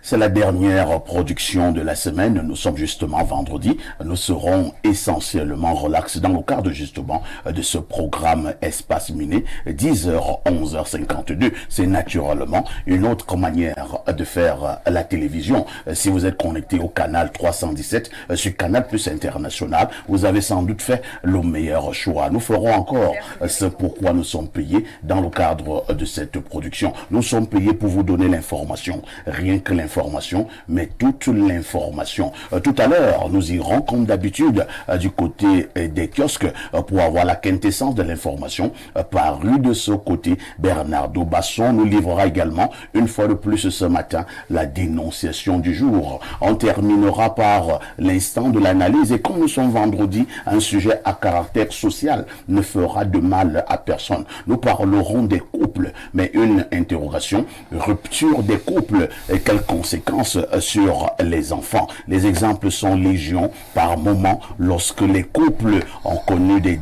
C'est la dernière production de la semaine. Nous sommes justement vendredi. Nous serons essentiellement relax dans le cadre justement de ce programme Espace Miné. 10h, 11h52. C'est naturellement une autre manière de faire la télévision. Si vous êtes connecté au canal 317, sur Canal Plus International, vous avez sans doute fait le meilleur choix. Nous ferons encore ce pourquoi nous sommes payés dans le cadre de cette production. Nous sommes payés pour vous donner l'information. Rien que l'information, mais toute l'information. Tout à l'heure, nous irons, comme d'habitude, du côté des kiosques pour avoir la quintessence de l'information. Paru de ce côté, Bernardo Basson nous livrera également, une fois de plus ce matin, la dénonciation du jour. On terminera par l'instant de l'analyse et comme nous sommes vendredi, un sujet à caractère social ne fera de mal à personne. Nous parlerons des couples, mais une interrogation, rupture des couples, et quelles conséquences sur les enfants. Les exemples sont légion par moment lorsque les couples ont connu des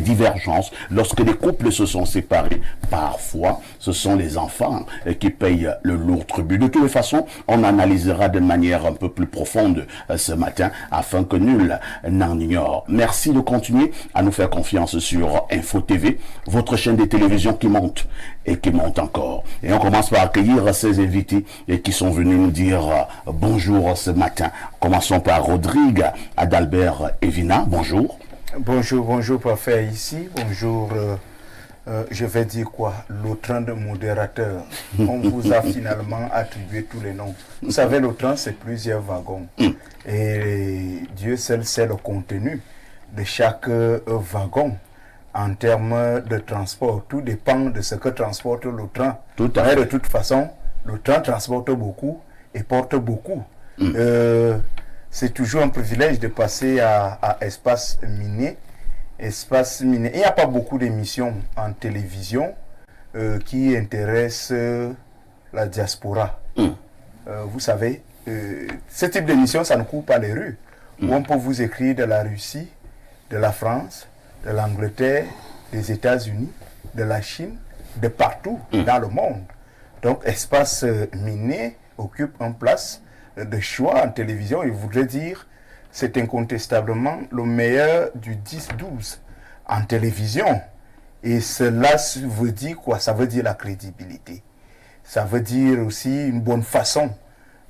divergences, lorsque les couples se sont séparés. Parfois, ce sont les enfants qui payent le lourd tribut. De toutes les façons, on analysera de manière un peu plus profonde ce matin afin que nul n'en ignore. Merci de continuer à nous faire confiance sur Info TV, votre chaîne de télévision qui monte et qui monte encore. Et on commence par accueillir ces invités et qui sont venus nous dire bonjour ce matin. Commençons par Rodrigue Adalbert Evina. Bonjour. Bonjour, parfait ici. Bonjour, je vais dire quoi? L'autran de modérateur. On vous a finalement attribué tous les noms. Vous savez, l'autran, c'est plusieurs wagons. Et Dieu seul sait le contenu de chaque wagon. En termes de transport, tout dépend de ce que transporte le train. Mais de toute façon, le train transporte beaucoup et porte beaucoup. C'est toujours un privilège de passer à Espace Miné. Espace Miné. Il n'y a pas beaucoup d'émissions en télévision qui intéressent la diaspora. Vous savez, ce type d'émission, ça ne court pas les rues. Où on peut vous écrire de la Russie, de la France, de l'Angleterre, des États-Unis, de la Chine, de partout dans le monde. Donc, Espace Miné occupe une place de choix en télévision. Et je voudrais dire, c'est incontestablement le meilleur du 10-12 en télévision. Et cela veut dire quoi? Ça veut dire la crédibilité. Ça veut dire aussi une bonne façon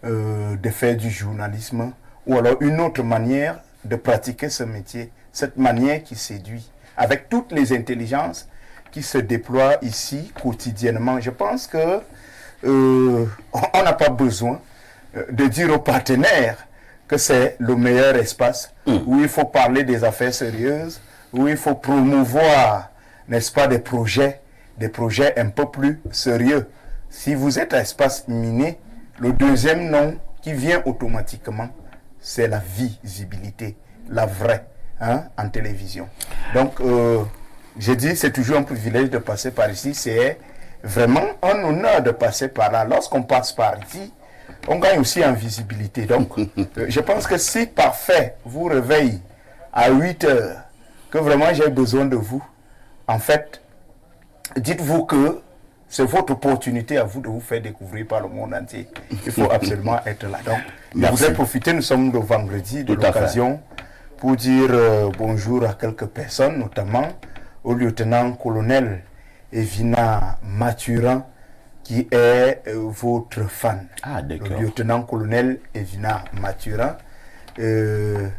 de faire du journalisme ou alors une autre manière de pratiquer ce métier. Cette manière qui séduit, avec toutes les intelligences qui se déploient ici quotidiennement. Je pense que on n'a pas besoin de dire aux partenaires que c'est le meilleur espace où il faut parler des affaires sérieuses, où il faut promouvoir, n'est-ce pas, des projets un peu plus sérieux. Si vous êtes à Espace Miné, le deuxième nom qui vient automatiquement, c'est la visibilité, la vraie. En télévision. Donc, j'ai dit, c'est toujours un privilège de passer par ici. C'est vraiment un honneur de passer par là. Lorsqu'on passe par ici, on gagne aussi en visibilité. Donc, je pense que si parfait vous réveille à 8 heures, que vraiment j'ai besoin de vous, en fait, dites-vous que c'est votre opportunité à vous de vous faire découvrir par le monde entier. Il faut absolument être là. Donc, je voudrais profiter, nous sommes le vendredi, de l'occasion pour dire bonjour à quelques personnes, notamment au lieutenant-colonel Evina Mathurin, qui est votre fan. Ah, d'accord. Le lieutenant-colonel Evina Mathurin, il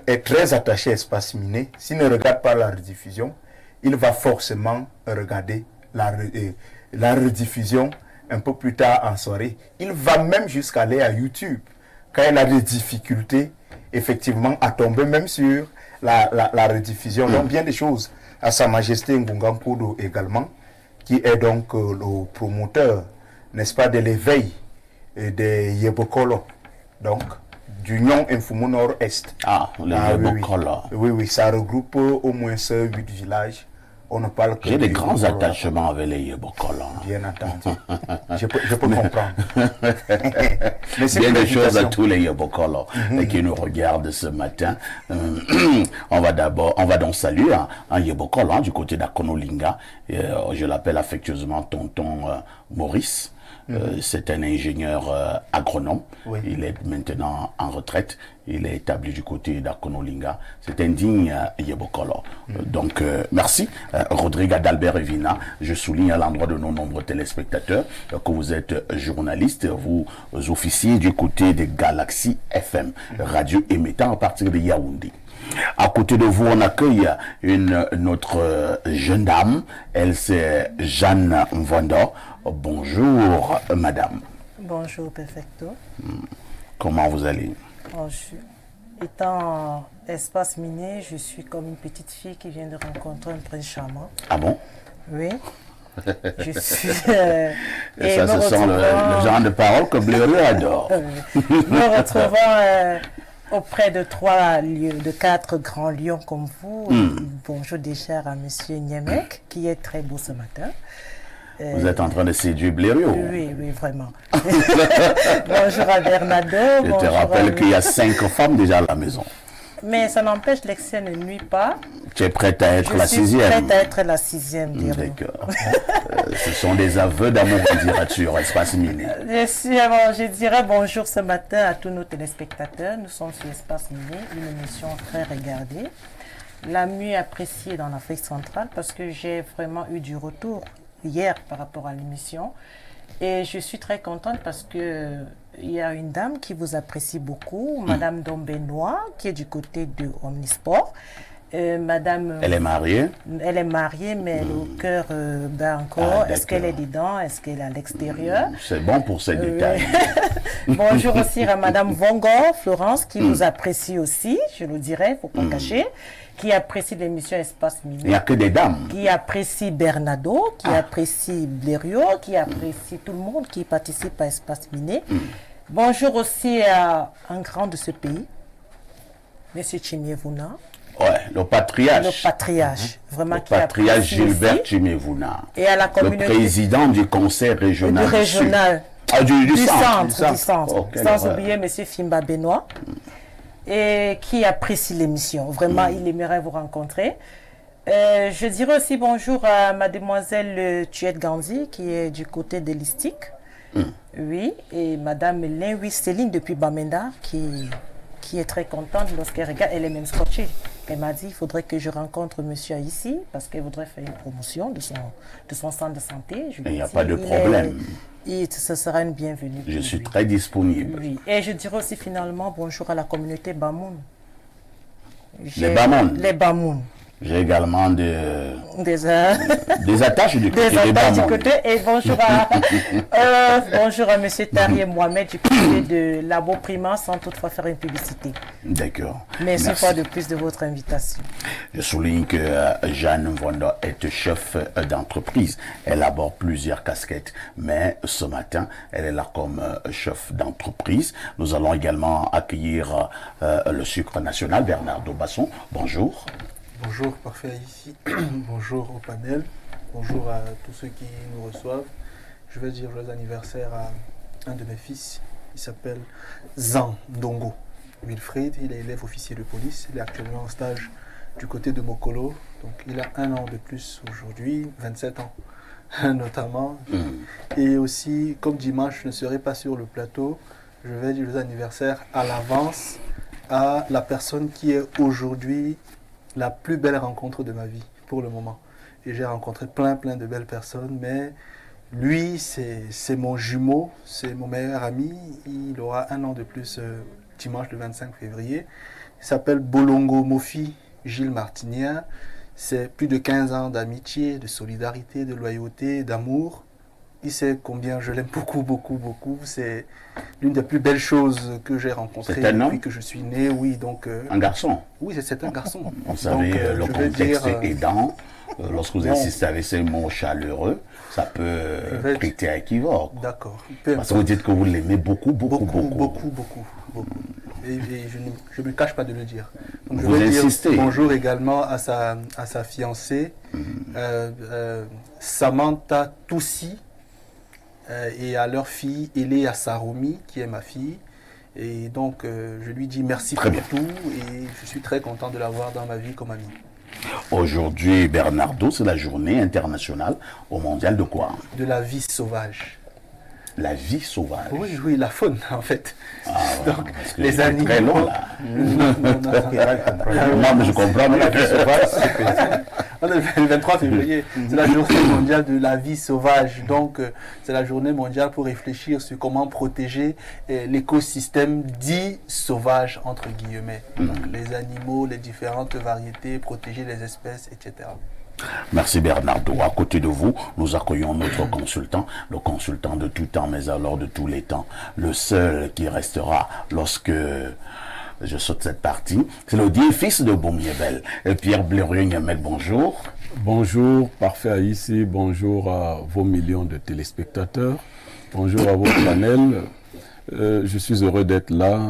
est très attaché à Espace Miné. S'il ne regarde pas la rediffusion, il va forcément regarder la rediffusion un peu plus tard en soirée. Il va même jusqu'à aller à YouTube quand il a des difficultés effectivement à tomber même sur la rediffusion. Donc bien des choses à Sa Majesté Ngunga Nkodo également, qui est donc le promoteur, n'est-ce pas, de l'éveil des Yebokolo, donc d'Union Infumo Nord-Est. Ah, les Yebokolo. Oui, ça regroupe au moins 8 villages. On ne parle que j'ai des grands attachements avec les Yebokolo. Bien entendu. Je peux comprendre. Mais bien des choses à tous les Yebokolo qui nous regardent ce matin. On va donc saluer un Yebokolo du côté d'Akonolinga. Je l'appelle affectueusement tonton Maurice. C'est un ingénieur agronome. Oui. Il est maintenant en retraite. Il est établi du côté d'Akonolinga. C'est un digne Yebokolo. Donc, merci. Rodrigue Adalbert Evina, je souligne à l'endroit de nos nombreux téléspectateurs que vous êtes journaliste, vous officiez du côté de Galaxy FM, radio émettant à partir de Yaoundé. À côté de vous, on accueille notre jeune dame. Elle, c'est Jeanne Mvondo. Bonjour, madame. Bonjour, Perfecto. Comment vous allez? Étant espace minier, je suis comme une petite fille qui vient de rencontrer un prince charmant. Ah bon? Oui. Je suis. Et ça, ce sont le genre de paroles que Blériot adore. Me retrouvant auprès de 4 grands lions comme vous. Bonjour déjà à monsieur Niemek, qui est très beau ce matin. Vous êtes en train de séduire Blériot. Oui, vraiment. Bonjour à Bernardo. Je te rappelle qu'il y a 5 femmes déjà à la maison. Mais ça n'empêche, l'excès ne nuit pas. Tu es prête à être la 6e? Je suis prête à être la 6e. D'accord. Ce sont des aveux d'amour, dirais-tu, Espace Miné. Je dirais bonjour ce matin à tous nos téléspectateurs. Nous sommes sur Espace Miné, une émission très regardée. La mieux appréciée dans l'Afrique centrale parce que j'ai vraiment eu du retour hier par rapport à l'émission. Et je suis très contente parce que il y a une dame qui vous apprécie beaucoup, Madame Dombenois, qui est du côté de Omnisport. Madame, elle est mariée? Elle est mariée, mais elle est au cœur bat encore. Est-ce qu'elle est dedans? Est-ce qu'elle est à l'extérieur? C'est bon pour ces détails. Bonjour aussi à Madame Vongor, Florence, qui vous apprécie aussi, je le dirais, il ne faut pas cacher, qui apprécie l'émission Espace Miné. Il n'y a que des dames. Qui apprécie Bernardo, qui apprécie Blériot, qui apprécie tout le monde qui participe à Espace Miné. Bonjour aussi à un grand de ce pays, Monsieur Chimievuna. Ouais, le patriarche. Le patriarche, vraiment le qui patriarche apprécie Gilbert aussi. Chimievuna. Et à la communauté. Le président du conseil régional. Du régional. Du centre. Oh, sans oublier M. Fimba Benoît. Et qui apprécie l'émission. Vraiment, il aimerait vous rencontrer. Je dirais aussi bonjour à mademoiselle Tuette Gandhi, qui est du côté de l'Istique. Oui, et madame Lenwi Céline depuis Bamenda, qui est très contente lorsqu'elle regarde, elle est même scotchée. Elle m'a dit, il faudrait que je rencontre monsieur ici, parce qu'elle voudrait faire une promotion de son centre de santé. Il n'y a pas de problème. Ce sera une bienvenue. Je suis très disponible. Oui. Et je dirais aussi finalement bonjour à la communauté Bamoun. Les Bamoun. Les Bamoun. J'ai également des attaches du côté des Bamoun. Et bonjour à M. Tarier Mohamed du côté de Labo Prima, sans toutefois faire une publicité. D'accord. Merci une fois de plus de votre invitation. Je souligne que Jeanne Mvondo est chef d'entreprise. Elle aborde plusieurs casquettes, mais ce matin, elle est là comme chef d'entreprise. Nous allons également accueillir le sucre national, Bernardo Basson. Bonjour. Bonjour, parfait ici. Bonjour au panel. Bonjour à tous ceux qui nous reçoivent. Je vais dire joyeux anniversaire à un de mes fils. Il s'appelle Zan Ndongo Wilfried. Il est élève officier de police. Il est actuellement en stage du côté de Mokolo. Donc il a 1 an de plus aujourd'hui, 27 ans notamment. Et aussi, comme dimanche, je ne serai pas sur le plateau. Je vais dire joyeux anniversaire à l'avance à la personne qui est aujourd'hui la plus belle rencontre de ma vie pour le moment. Et j'ai rencontré plein de belles personnes, mais lui, c'est mon jumeau, c'est mon meilleur ami. Il aura 1 an de plus dimanche le 25 février. Il s'appelle Bolongo Mofi Gilles Martinien. C'est plus de 15 ans d'amitié, de solidarité, de loyauté, d'amour. Il sait combien je l'aime beaucoup. C'est l'une des plus belles choses que j'ai rencontrées depuis que je suis né. Oui, donc, un garçon? Oui, c'est un garçon. Vous savez, le contexte aidant, lorsque vous insistez avec ces mots chaleureux, ça peut prêter à équivoque. D'accord. Parce que vous dites que vous l'aimez beaucoup. Et je ne me cache pas de le dire. Donc, vous insistez. Bonjour également à sa fiancée, Samantha Toussi. Et à leur fille, Eléa Saroumi, qui est ma fille. Et donc, je lui dis merci pour tout et je suis très content de l'avoir dans ma vie comme ami. Aujourd'hui, Bernardo, c'est la journée internationale au mondial de quoi? De la vie sauvage. la vie sauvage. Oui, la faune, en fait. Ah, ouais, Donc, parce que les c'est animaux. très long, là. Ok, là, je comprends. Moi, mais je comprends. La vie sauvage, c'est que- On est le 23 février, c'est la journée mondiale de la vie sauvage. Donc, c'est la journée mondiale pour réfléchir sur comment protéger l'écosystème dit sauvage, entre guillemets. Donc, les animaux, les différentes variétés, protéger les espèces, etc. Merci Bernardo. À côté de vous, nous accueillons notre consultant, le consultant de tout temps, mais alors de tous les temps. Le seul qui restera lorsque je saute cette partie, c'est le dieu fils de Bomiebel. Pierre Blériot-Niamec, bonjour. Bonjour, parfait ici, bonjour à vos millions de téléspectateurs, bonjour à vos panels. Je suis heureux d'être là.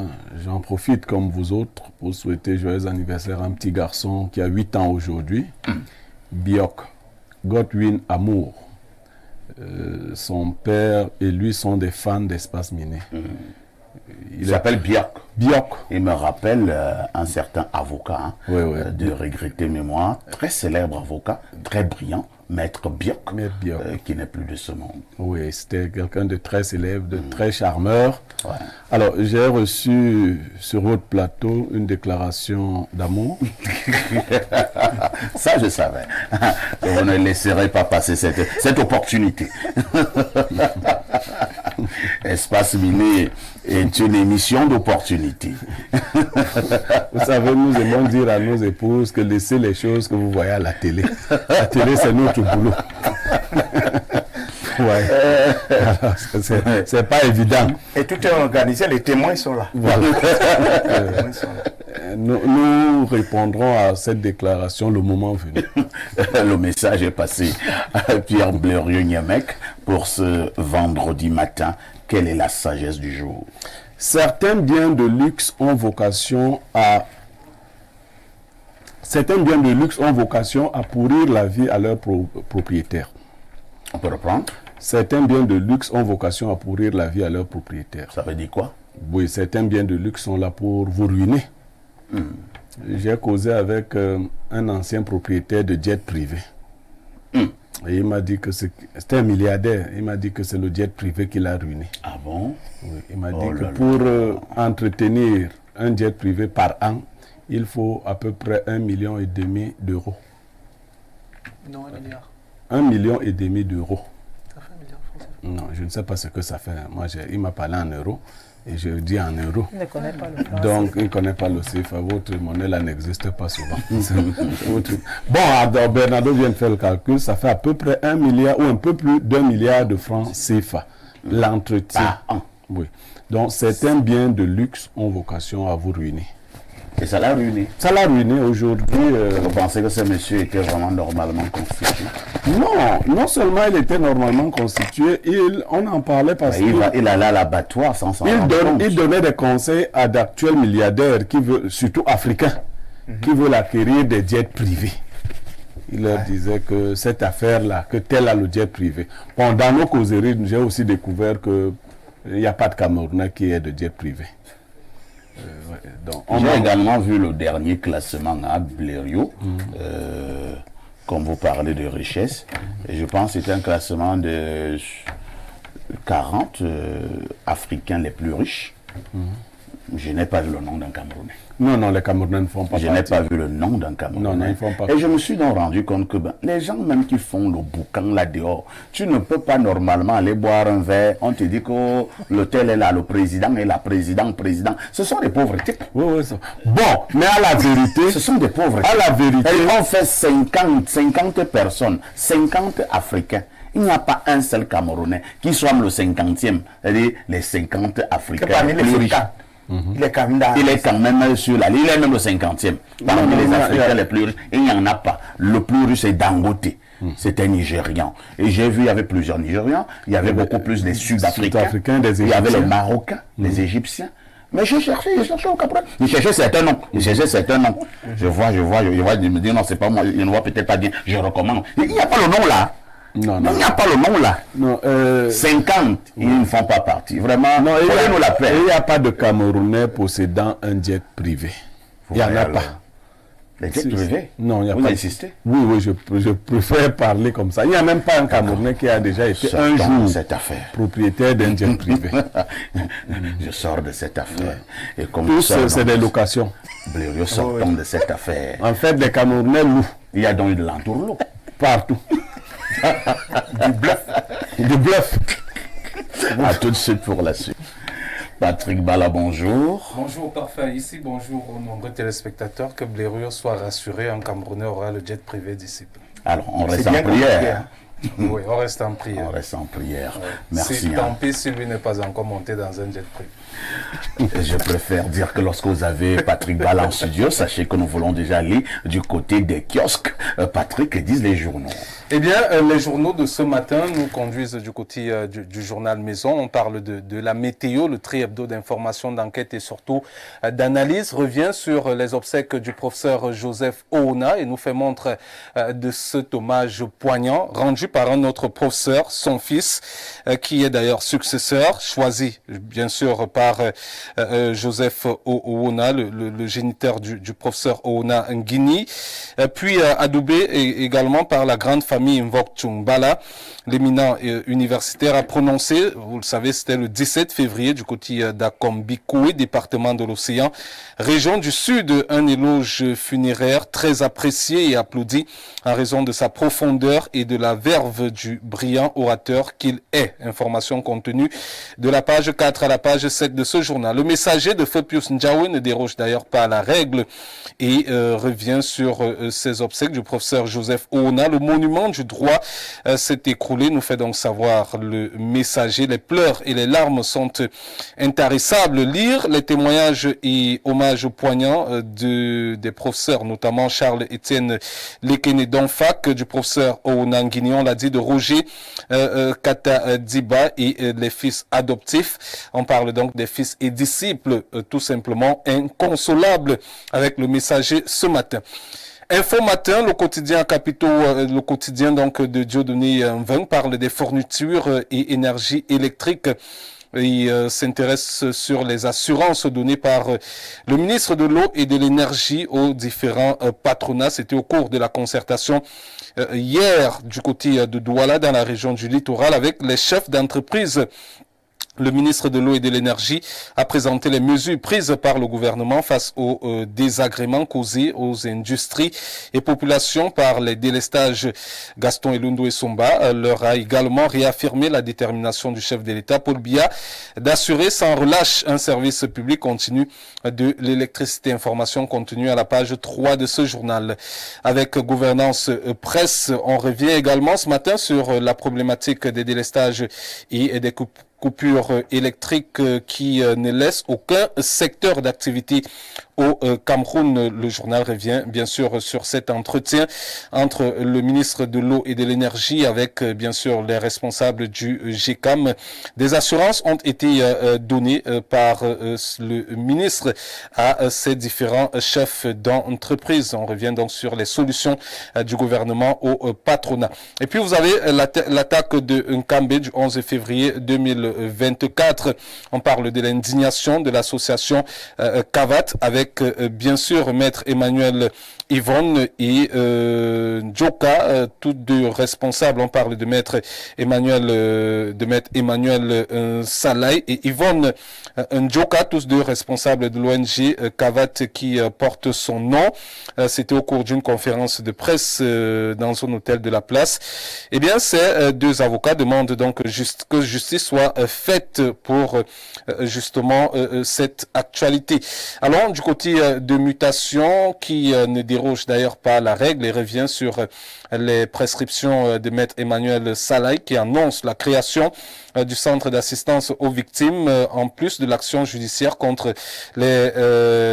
J'en profite comme vous autres pour souhaiter joyeux anniversaire à un petit garçon qui a 8 ans aujourd'hui. Biok, Godwin Amour. Son père et lui sont des fans d'Espace Miné. Il s'appelle Biok. Biok. Il me rappelle un certain avocat Oui. de regrettée mémoire, très célèbre avocat, très brillant, Maître Biok, Maître Biok. qui n'est plus de ce monde. Oui, c'était quelqu'un de très célèbre, de très charmeur. Ouais. Alors, j'ai reçu sur votre plateau une déclaration d'amour. Ça, je savais. On ne laisserait pas passer cette opportunité. Espace Miné est une émission d'opportunité. Vous savez, nous aimons dire à nos épouses que laissez les choses que vous voyez à la télé. La télé, c'est notre boulot. Ouais. Alors, c'est pas évident. Et tout est organisé, les témoins sont là. Voilà. Les témoins sont là. Nous répondrons à cette déclaration le moment venu. Le message est passé à Pierre Blériot-Niamec pour ce vendredi matin. Quelle est la sagesse du jour? Certains biens de luxe ont vocation à pourrir la vie à leurs propriétaires. On peut reprendre? Certains biens de luxe ont vocation à pourrir la vie à leurs propriétaires. Ça veut dire quoi? Oui, certains biens de luxe sont là pour vous ruiner. J'ai causé avec un ancien propriétaire de jet privé. Et il m'a dit que c'était un milliardaire. Il m'a dit que c'est le jet privé qui l'a ruiné. Ah bon? Oui, il m'a dit Oh que là là. pour entretenir un jet privé par an, il faut à peu près 1,5 million d'euros. Non, 1 milliard. 1,5 million d'euros. Ça fait 1 milliard de francs. Non, je ne sais pas ce que ça fait. Moi, il m'a parlé en euros et je dis en euros. Il ne connaît pas le français. Donc, il ne connaît pas le CFA. Votre monnaie là n'existe pas souvent. Bon, alors, Bernardo vient de faire le calcul. Ça fait à peu près 1 milliard ou un peu plus d'1 milliard de francs CFA. L'entretien. Par an. Oui. Donc, certains biens de luxe ont vocation à vous ruiner. Et ça l'a ruiné. Ça l'a ruiné aujourd'hui. Vous pensez que ce monsieur était vraiment normalement constitué? Non seulement il était normalement constitué, on en parlait parce Il qu'il allait à l'abattoir sans s'en rendre compte. il donnait des conseils à d'actuels milliardaires, surtout africains, qui veulent acquérir des jets privés. Il leur disait que cette affaire-là, que tel a le jet privé. Bon, dans nos causeries, j'ai aussi découvert qu'il n'y a pas de Camerounais qui ait de jet privé. Donc, J'ai également vu le dernier classement à Blériot, comme vous parlez de richesse. Et je pense que c'était un classement de 40 Africains les plus riches. Je n'ai pas vu le nom d'un Camerounais. Non, les Camerounais ne font pas Je partie. n'ai pas vu le nom d'un Camerounais. Non, ils font pas. Et je me suis donc rendu compte que les gens même qui font le boucan là dehors, tu ne peux pas normalement aller boire un verre. On te dit que l'hôtel est là, le président est là, président. Ce sont des pauvres types. Oui, ça. Bon, mais à la vérité, Ce sont des pauvres à types. la vérité, Et on fait 50 personnes, 50 Africains. Il n'y a pas un seul Camerounais qui soit le 50e, c'est-à-dire les 50 Africains Parmi les plus riches. 50, il est quand même dans... Il est quand même sur la ligne, il est même le 50e. Parmi les Africains les plus riches, il n'y en a pas. Le plus riche, c'est Dangote. C'est un Nigérian. Et j'ai vu, il y avait plusieurs Nigérians. Il y avait beaucoup plus des Sud-Africains. des Il y avait les Égyptiens. Marocains, les Égyptiens. Mais j'ai cherché au Cameroun. J'ai cherché certains noms. Je vois, je me dis non, c'est pas moi, je ne vois peut-être pas bien. Je recommande. Il n'y a pas le nom là. Non. Il n'y a pas le nom là. Non, 50, ils ne font pas partie. Vraiment, non, nous la paix. il n'y a pas de Camerounais possédant un jet privé. Il n'y en a alors. pas. Les jets privés? Non, il n'y a Vous pas. insistez? Oui, je préfère parler comme ça. Il n'y a même pas un Camerounais qui a déjà été un Sortons de jour cette affaire. propriétaire d'un jet privé. Je sors de cette affaire. Et comme Tous, je sors c'est des locations. Blériot, sortons de cette affaire. En fait, des Camerounais louent Il y a donc de l'entourloupe. partout. Du bluff. Du bluff. À tout de suite pour la suite. Patrick Bala, bonjour. Bonjour, parfait. Ici, bonjour aux nombreux téléspectateurs. Que Blériot soit rassuré, un Camerounais aura le jet privé d'ici peu. Alors, on reste C'est en bien prière. Oui, on reste en prière. On reste en prière. Ouais. Merci. C'est hein. tant pis si lui n'est pas encore monté dans un jet privé. Je préfère dire que lorsque vous avez Patrick Bala en studio, sachez que nous voulons déjà aller du côté des kiosques. Patrick, que disent les journaux? Eh bien, les journaux de ce matin nous conduisent du côté du journal Maison. On parle de la météo, le tri-hebdo d'information, d'enquête et surtout d'analyse revient sur les obsèques du professeur Joseph Oona et nous fait montre de cet hommage poignant rendu par un autre professeur, son fils, qui est d'ailleurs successeur, choisi bien sûr par Joseph Oona, le géniteur du professeur Oona Nguini, puis adoubé également par la grande famille Mvok Tchungbala. L'éminent universitaire a prononcé, vous le savez, c'était le 17 février du côté d'Akombikoui, département de l'Océan, région du Sud, un éloge funéraire très apprécié et applaudi en raison de sa profondeur et de la verve du brillant orateur qu'il est. Information contenue de la page 4 à la page 7 de ce journal. Le messager de Feu Pius Ndjawe ne déroge d'ailleurs pas à la règle et revient sur ses obsèques du professeur Joseph Oona. Le monument du droit s'est écroulé, nous fait donc savoir le messager. Les pleurs et les larmes sont intarissables. Lire les témoignages et hommages poignants des professeurs, notamment Charles-Étienne Lekene Donfak, du professeur Oona Nguini, on l'a dit, de Roger Katadiba et les fils adoptifs. On parle donc des fils et disciples, tout simplement inconsolables, avec le messager ce matin. Info Matin, le quotidien capitaux, le quotidien donc de Dieudonné Mveng parle des fournitures et énergie électrique. Il s'intéresse sur les assurances données par le ministre de l'Eau et de l'Énergie aux différents patronats. C'était au cours de la concertation hier du côté de Douala dans la région du littoral avec les chefs d'entreprise. Le ministre de l'Eau et de l'Énergie a présenté les mesures prises par le gouvernement face aux désagréments causés aux industries et populations par les délestages. Gaston Elundo Essomba leur a également réaffirmé la détermination du chef de l'État, Paul Biya, d'assurer sans relâche un service public continu de l'électricité. Information contenue à la page 3 de ce journal. Avec gouvernance presse, on revient également ce matin sur la problématique des délestages et des coupures électriques qui ne laissent aucun secteur d'activité au Cameroun. Le journal revient bien sûr sur cet entretien entre le ministre de l'Eau et de l'Énergie avec bien sûr les responsables du GECAM. Des assurances ont été données par le ministre à ces différents chefs d'entreprise. On revient donc sur les solutions du gouvernement au patronat. Et puis vous avez l'attaque de Nkambe du 11 février 2024. On parle de l'indignation de l'association Kavat avec bien sûr Maître Emmanuel Yvonne et Djoka, tous deux responsables. On parle de Maître Emmanuel Salai et Yvonne Djoka, tous deux responsables de l'ONG Kavat qui porte son nom. C'était au cours d'une conférence de presse dans un hôtel de la place. Eh bien, ces deux avocats demandent donc que justice soit faite pour justement cette actualité. Alors, du côté de mutation qui ne déroge d'ailleurs pas à la règle et revient sur les prescriptions de Maître Emmanuel Salai qui annonce la création du centre d'assistance aux victimes en plus de l'action judiciaire contre les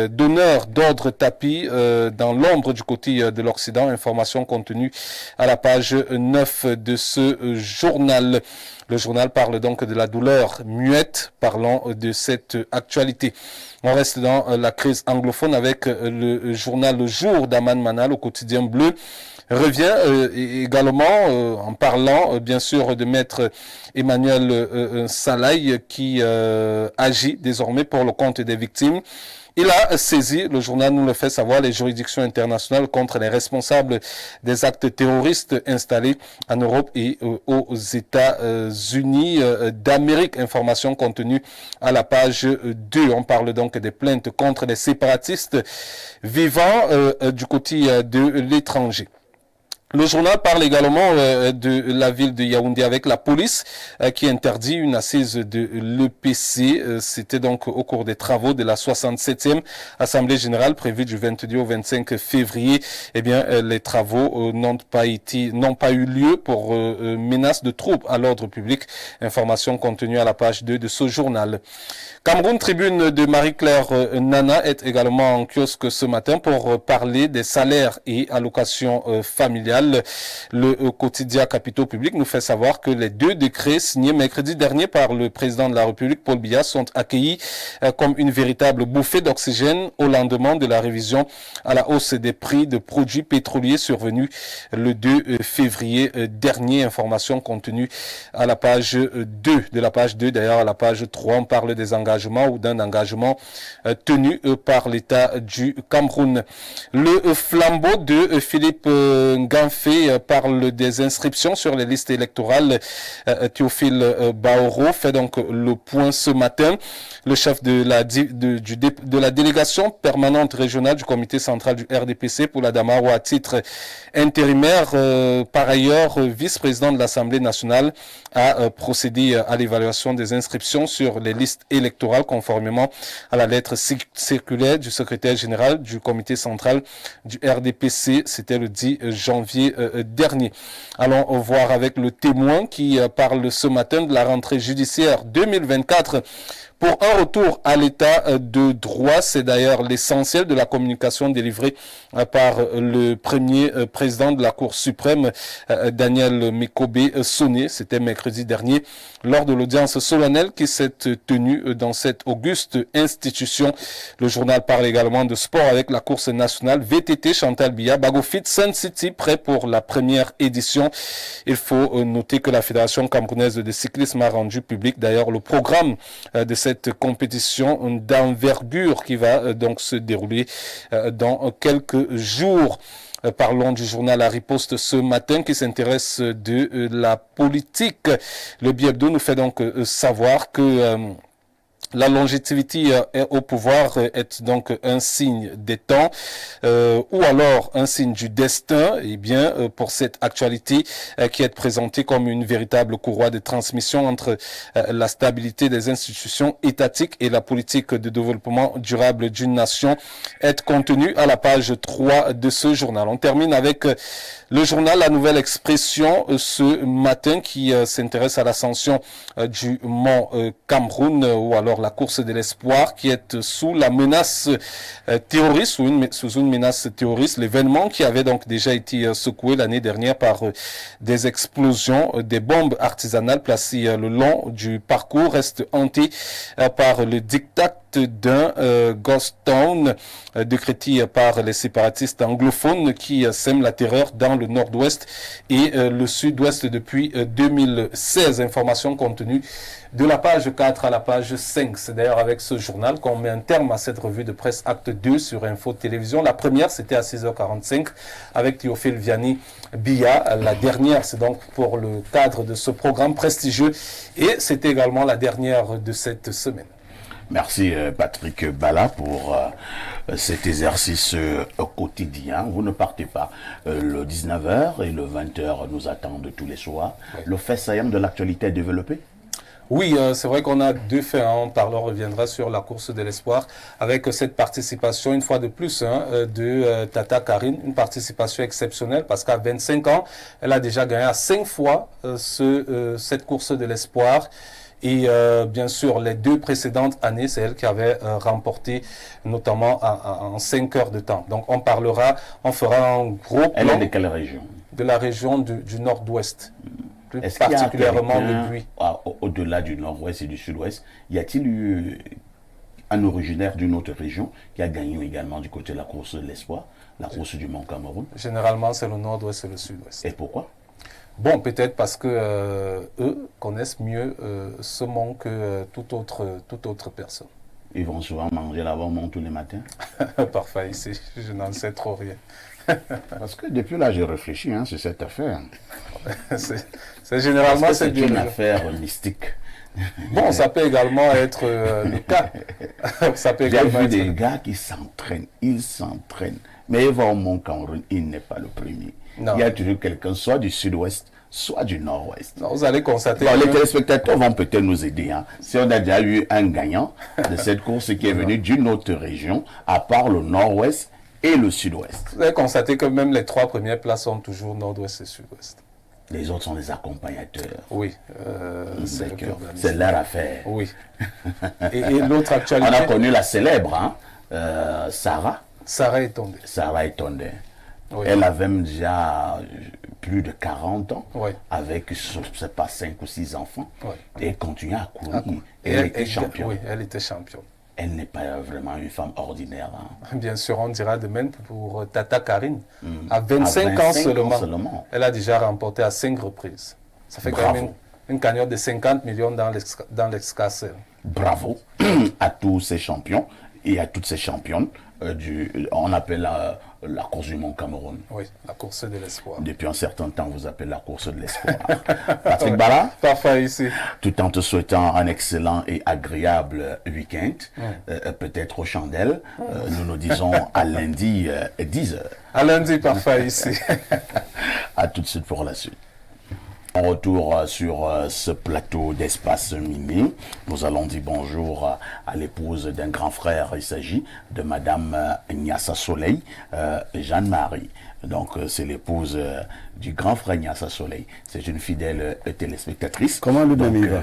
donneurs d'ordre tapis dans l'ombre du côté de l'Occident. Information contenue à la page 9 de ce journal. Le journal parle donc de la douleur muette, parlant de cette actualité. On reste dans la crise anglophone avec le journal Le Jour d'Aman Manal au quotidien bleu. revient également en parlant bien sûr de maître Emmanuel Salaï qui agit désormais pour le compte des victimes. Il a saisi, le journal nous le fait savoir, les juridictions internationales contre les responsables des actes terroristes installés en Europe et aux États-Unis d'Amérique. Information contenue à la page 2. On parle donc des plaintes contre les séparatistes vivant du côté de l'étranger. Le journal parle également de la ville de Yaoundé avec la police qui interdit une assise de l'EPC. C'était donc au cours des travaux de la 67e Assemblée générale prévue du 22 au 25 février. Eh bien, les travaux n'ont pas eu lieu pour menace de troubles à l'ordre public. Information contenue à la page 2 de ce journal. Cameroun Tribune de Marie-Claire Nana est également en kiosque ce matin pour parler des salaires et allocations familiales. Le quotidien Capitaux Publics nous fait savoir que les 2 décrets signés mercredi dernier par le président de la République, Paul Biya, sont accueillis comme une véritable bouffée d'oxygène au lendemain de la révision à la hausse des prix de produits pétroliers survenue le 2 février dernier. Information contenue à la page 2. De la page 2, d'ailleurs, à la page 3, on parle des engagements ou d'un engagement tenu par l'État du Cameroun. Le flambeau de Philippe Ganfé parle des inscriptions sur les listes électorales. Théophile Baoro fait donc le point ce matin. Le chef de la délégation permanente régionale du comité central du RDPC pour la Damaro à titre intérimaire, par ailleurs vice-président de l'Assemblée nationale, a procédé à l'évaluation des inscriptions sur les listes électorales conformément à la lettre circulaire du secrétaire général du comité central du RDPC. C'était le 10 janvier dernier. Allons voir avec le témoin qui parle ce matin de la rentrée judiciaire 2024 pour un retour à l'état de droit. C'est d'ailleurs l'essentiel de la communication délivrée par le premier président de la Cour suprême, Daniel Mekobe Sonné. C'était mercredi dernier lors de l'audience solennelle qui s'est tenue dans cette auguste institution. Le journal parle également de sport avec la course nationale VTT Chantal Biya, Bagofit Sun City prêt pour la première édition. Il faut noter que la Fédération camerounaise de cyclisme a rendu public d'ailleurs le programme de cette compétition d'envergure qui va donc se dérouler dans quelques jours. Parlons du journal La Riposte ce matin qui s'intéresse de la politique. Le Bi-Hebdo nous fait donc savoir que la longévité au pouvoir est donc un signe des temps ou alors un signe du destin. Et bien, pour cette actualité qui est présentée comme une véritable courroie de transmission entre la stabilité des institutions étatiques et la politique de développement durable d'une nation est contenue à la page 3 de ce journal. On termine avec le journal La Nouvelle Expression ce matin qui s'intéresse à l'ascension du mont Cameroun ou alors la course de l'espoir qui est sous la menace terroriste, sous une menace terroriste. L'événement qui avait donc déjà été secoué l'année dernière par des explosions, des bombes artisanales placées le long du parcours reste hanté par le diktat d'un ghost town décrété par les séparatistes anglophones qui sèment la terreur dans le nord-ouest et le sud-ouest depuis 2016. Information contenue de la page 4 à la page 5. C'est d'ailleurs avec ce journal qu'on met un terme à cette revue de presse acte 2 sur Info Télévision. La première, c'était à 6h45 avec Théophile Vianney Biya. La dernière, c'est donc pour le cadre de ce programme prestigieux et c'était également la dernière de cette semaine. Merci Patrick Bala pour cet exercice quotidien. Vous ne partez pas. Le 19h et le 20h nous attendent tous les soirs. Oui. Le fait saillant de l'actualité est développé? Oui, c'est vrai qu'on a deux faits. On reviendra sur la course de l'espoir avec cette participation, une fois de plus, de Tata Karine. Une participation exceptionnelle parce qu'à 25 ans, elle a déjà gagné à 5 fois cette course de l'espoir. Et bien sûr, les 2 précédentes années, c'est elle qui avait remporté, notamment en 5 heures de temps. Donc, on fera un gros plan. Elle est de quelle région? De la région du nord-ouest. Plus particulièrement de Buis. Au-delà du nord-ouest et du sud-ouest, y a-t-il eu un originaire d'une autre région qui a gagné également du côté de la course de l'espoir, la course du Mont Cameroun. Généralement, c'est le nord-ouest et le sud-ouest. Et pourquoi? Bon, peut-être parce que eux connaissent mieux ce mont que toute autre personne. Ils vont souvent manger là-bas au mont tous les matins. Parfait, ici, je n'en sais trop rien. Parce que depuis là, j'ai réfléchi sur cette affaire. c'est généralement c'est une affaire mystique. Bon, ça peut également être le cas. J'ai vu des gars qui s'entraînent, ils s'entraînent. Mais ils vont au Mont Cameroun, il n'est pas le premier. Non. Il y a toujours quelqu'un, soit du sud-ouest, soit du nord-ouest. Vous allez constater. Bon, les téléspectateurs vont peut-être nous aider. Si on a déjà eu un gagnant de cette course qui est venu d'une autre région, à part le nord-ouest et le sud-ouest. Vous allez constater que même les 3 premières places sont toujours nord-ouest et sud-ouest. Les autres sont des accompagnateurs. Oui, c'est leur affaire. Oui. Et l'autre actualité. On a connu la célèbre, Sarah. Sarah Etondé. Sarah Etondé. Oui. Elle avait déjà plus de 40 ans, oui. avec, je ne sais pas, 5 ou 6 enfants. Oui. Et elle continuait à courir. Et elle était championne. Oui, elle était championne. Elle n'est pas vraiment une femme ordinaire. Bien sûr, on dira de même pour Tata Karine. À 25 ans seulement, elle a déjà remporté à 5 reprises. Ça fait quand même une cagnotte de 50 millions dans l'ex-Cassel. Bravo à tous ces champions et à toutes ces championnes. On appelle la course du Mont Cameroun. Oui, la course de l'espoir. Depuis un certain temps, vous appelez la course de l'espoir. Patrick Bala, parfait ici. Tout en te souhaitant un excellent et agréable week-end, peut-être aux chandelles, nous disons à lundi 10h. À lundi, parfait ici. À tout de suite pour la suite. En retour sur ce plateau d'Espace Mini, nous allons dire bonjour à l'épouse d'un grand frère. Il s'agit de Madame Nyassa Soleil, Jeanne-Marie. Donc c'est l'épouse du grand frère Nyassa Soleil. C'est une fidèle téléspectatrice. Comment le bébé va?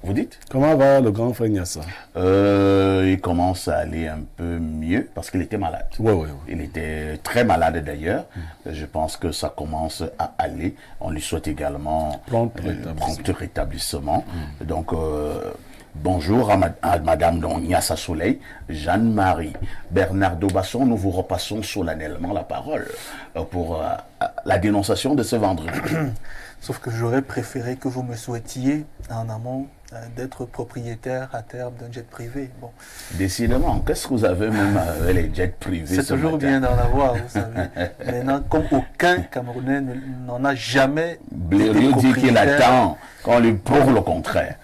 Vous dites? Comment va le grand frère Nyassa? Il commence à aller un peu mieux parce qu'il était malade. Oui. Il était très malade d'ailleurs. Je pense que ça commence à aller. On lui souhaite également prompt rétablissement. Donc, bonjour à Madame Nyassa Soleil, Jeanne-Marie. Bernardo Basson, nous vous repassons solennellement la parole pour la dénonciation de ce vendredi. Sauf que j'aurais préféré que vous me souhaitiez en amont d'être propriétaire à terme d'un jet privé. Bon. Décidément, qu'est-ce que vous avez même avec les jets privés? C'est toujours bien d'en avoir, vous savez. Maintenant, comme aucun Camerounais n'en a jamais Blériot dit qu'il attend qu'on lui prouve le contraire.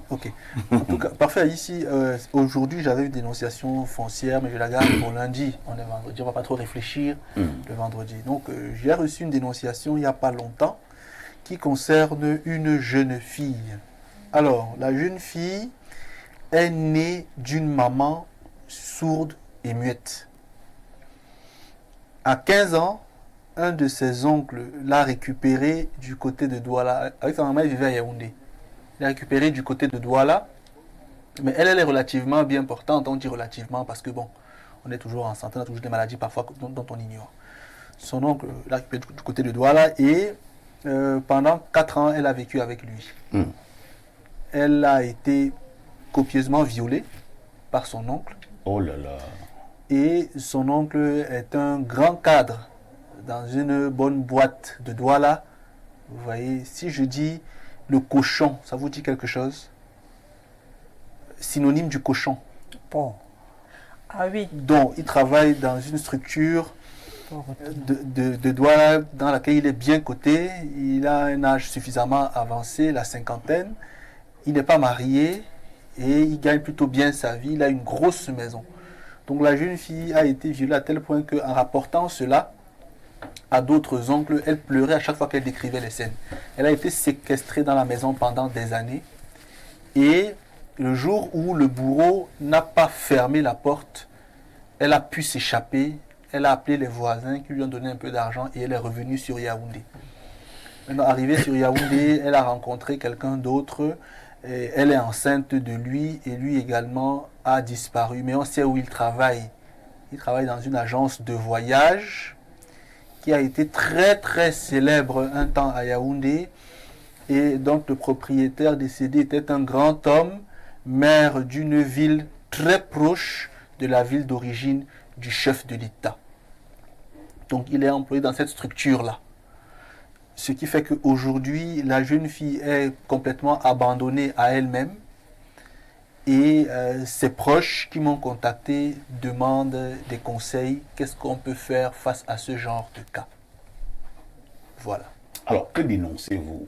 Ok. En tout cas, parfait. Ici, aujourd'hui, j'avais une dénonciation foncière, mais je la garde pour lundi. On est vendredi, on ne va pas trop réfléchir le vendredi. Donc, j'ai reçu une dénonciation il n'y a pas longtemps qui concerne une jeune fille. Alors, la jeune fille est née d'une maman sourde et muette. À 15 ans, un de ses oncles l'a récupérée du côté de Douala. Avec sa maman, elle vivait à Yaoundé. Il l'a récupérée du côté de Douala. Mais elle est relativement bien portante. On dit relativement parce que, bon, on est toujours en santé, on a toujours des maladies parfois dont on ignore. Son oncle l'a récupérée du côté de Douala et pendant 4 ans, elle a vécu avec lui. Elle a été copieusement violée par son oncle. Oh là là. Et son oncle est un grand cadre dans une bonne boîte de Douala. Vous voyez, si je dis le cochon, ça vous dit quelque chose? Synonyme du cochon. Bon. Ah oui. Donc, il travaille dans une structure de Douala dans laquelle il est bien coté. Il a un âge suffisamment avancé, la cinquantaine. Il n'est pas marié et il gagne plutôt bien sa vie. Il a une grosse maison. Donc la jeune fille a été violée à tel point qu'en rapportant cela à d'autres oncles, elle pleurait à chaque fois qu'elle décrivait les scènes. Elle a été séquestrée dans la maison pendant des années. Et le jour où le bourreau n'a pas fermé la porte, elle a pu s'échapper. Elle a appelé les voisins qui lui ont donné un peu d'argent et elle est revenue sur Yaoundé. Maintenant, arrivée sur Yaoundé, elle a rencontré quelqu'un d'autre. Elle est enceinte de lui et lui également a disparu. Mais on sait où il travaille. Il travaille dans une agence de voyage qui a été très très célèbre un temps à Yaoundé. Et donc le propriétaire décédé était un grand homme, maire d'une ville très proche de la ville d'origine du chef de l'État. Donc il est employé dans cette structure-là. Ce qui fait qu'aujourd'hui, la jeune fille est complètement abandonnée à elle-même. Et ses proches qui m'ont contacté demandent des conseils. Qu'est-ce qu'on peut faire face à ce genre de cas? Voilà. Alors, que dénoncez-vous?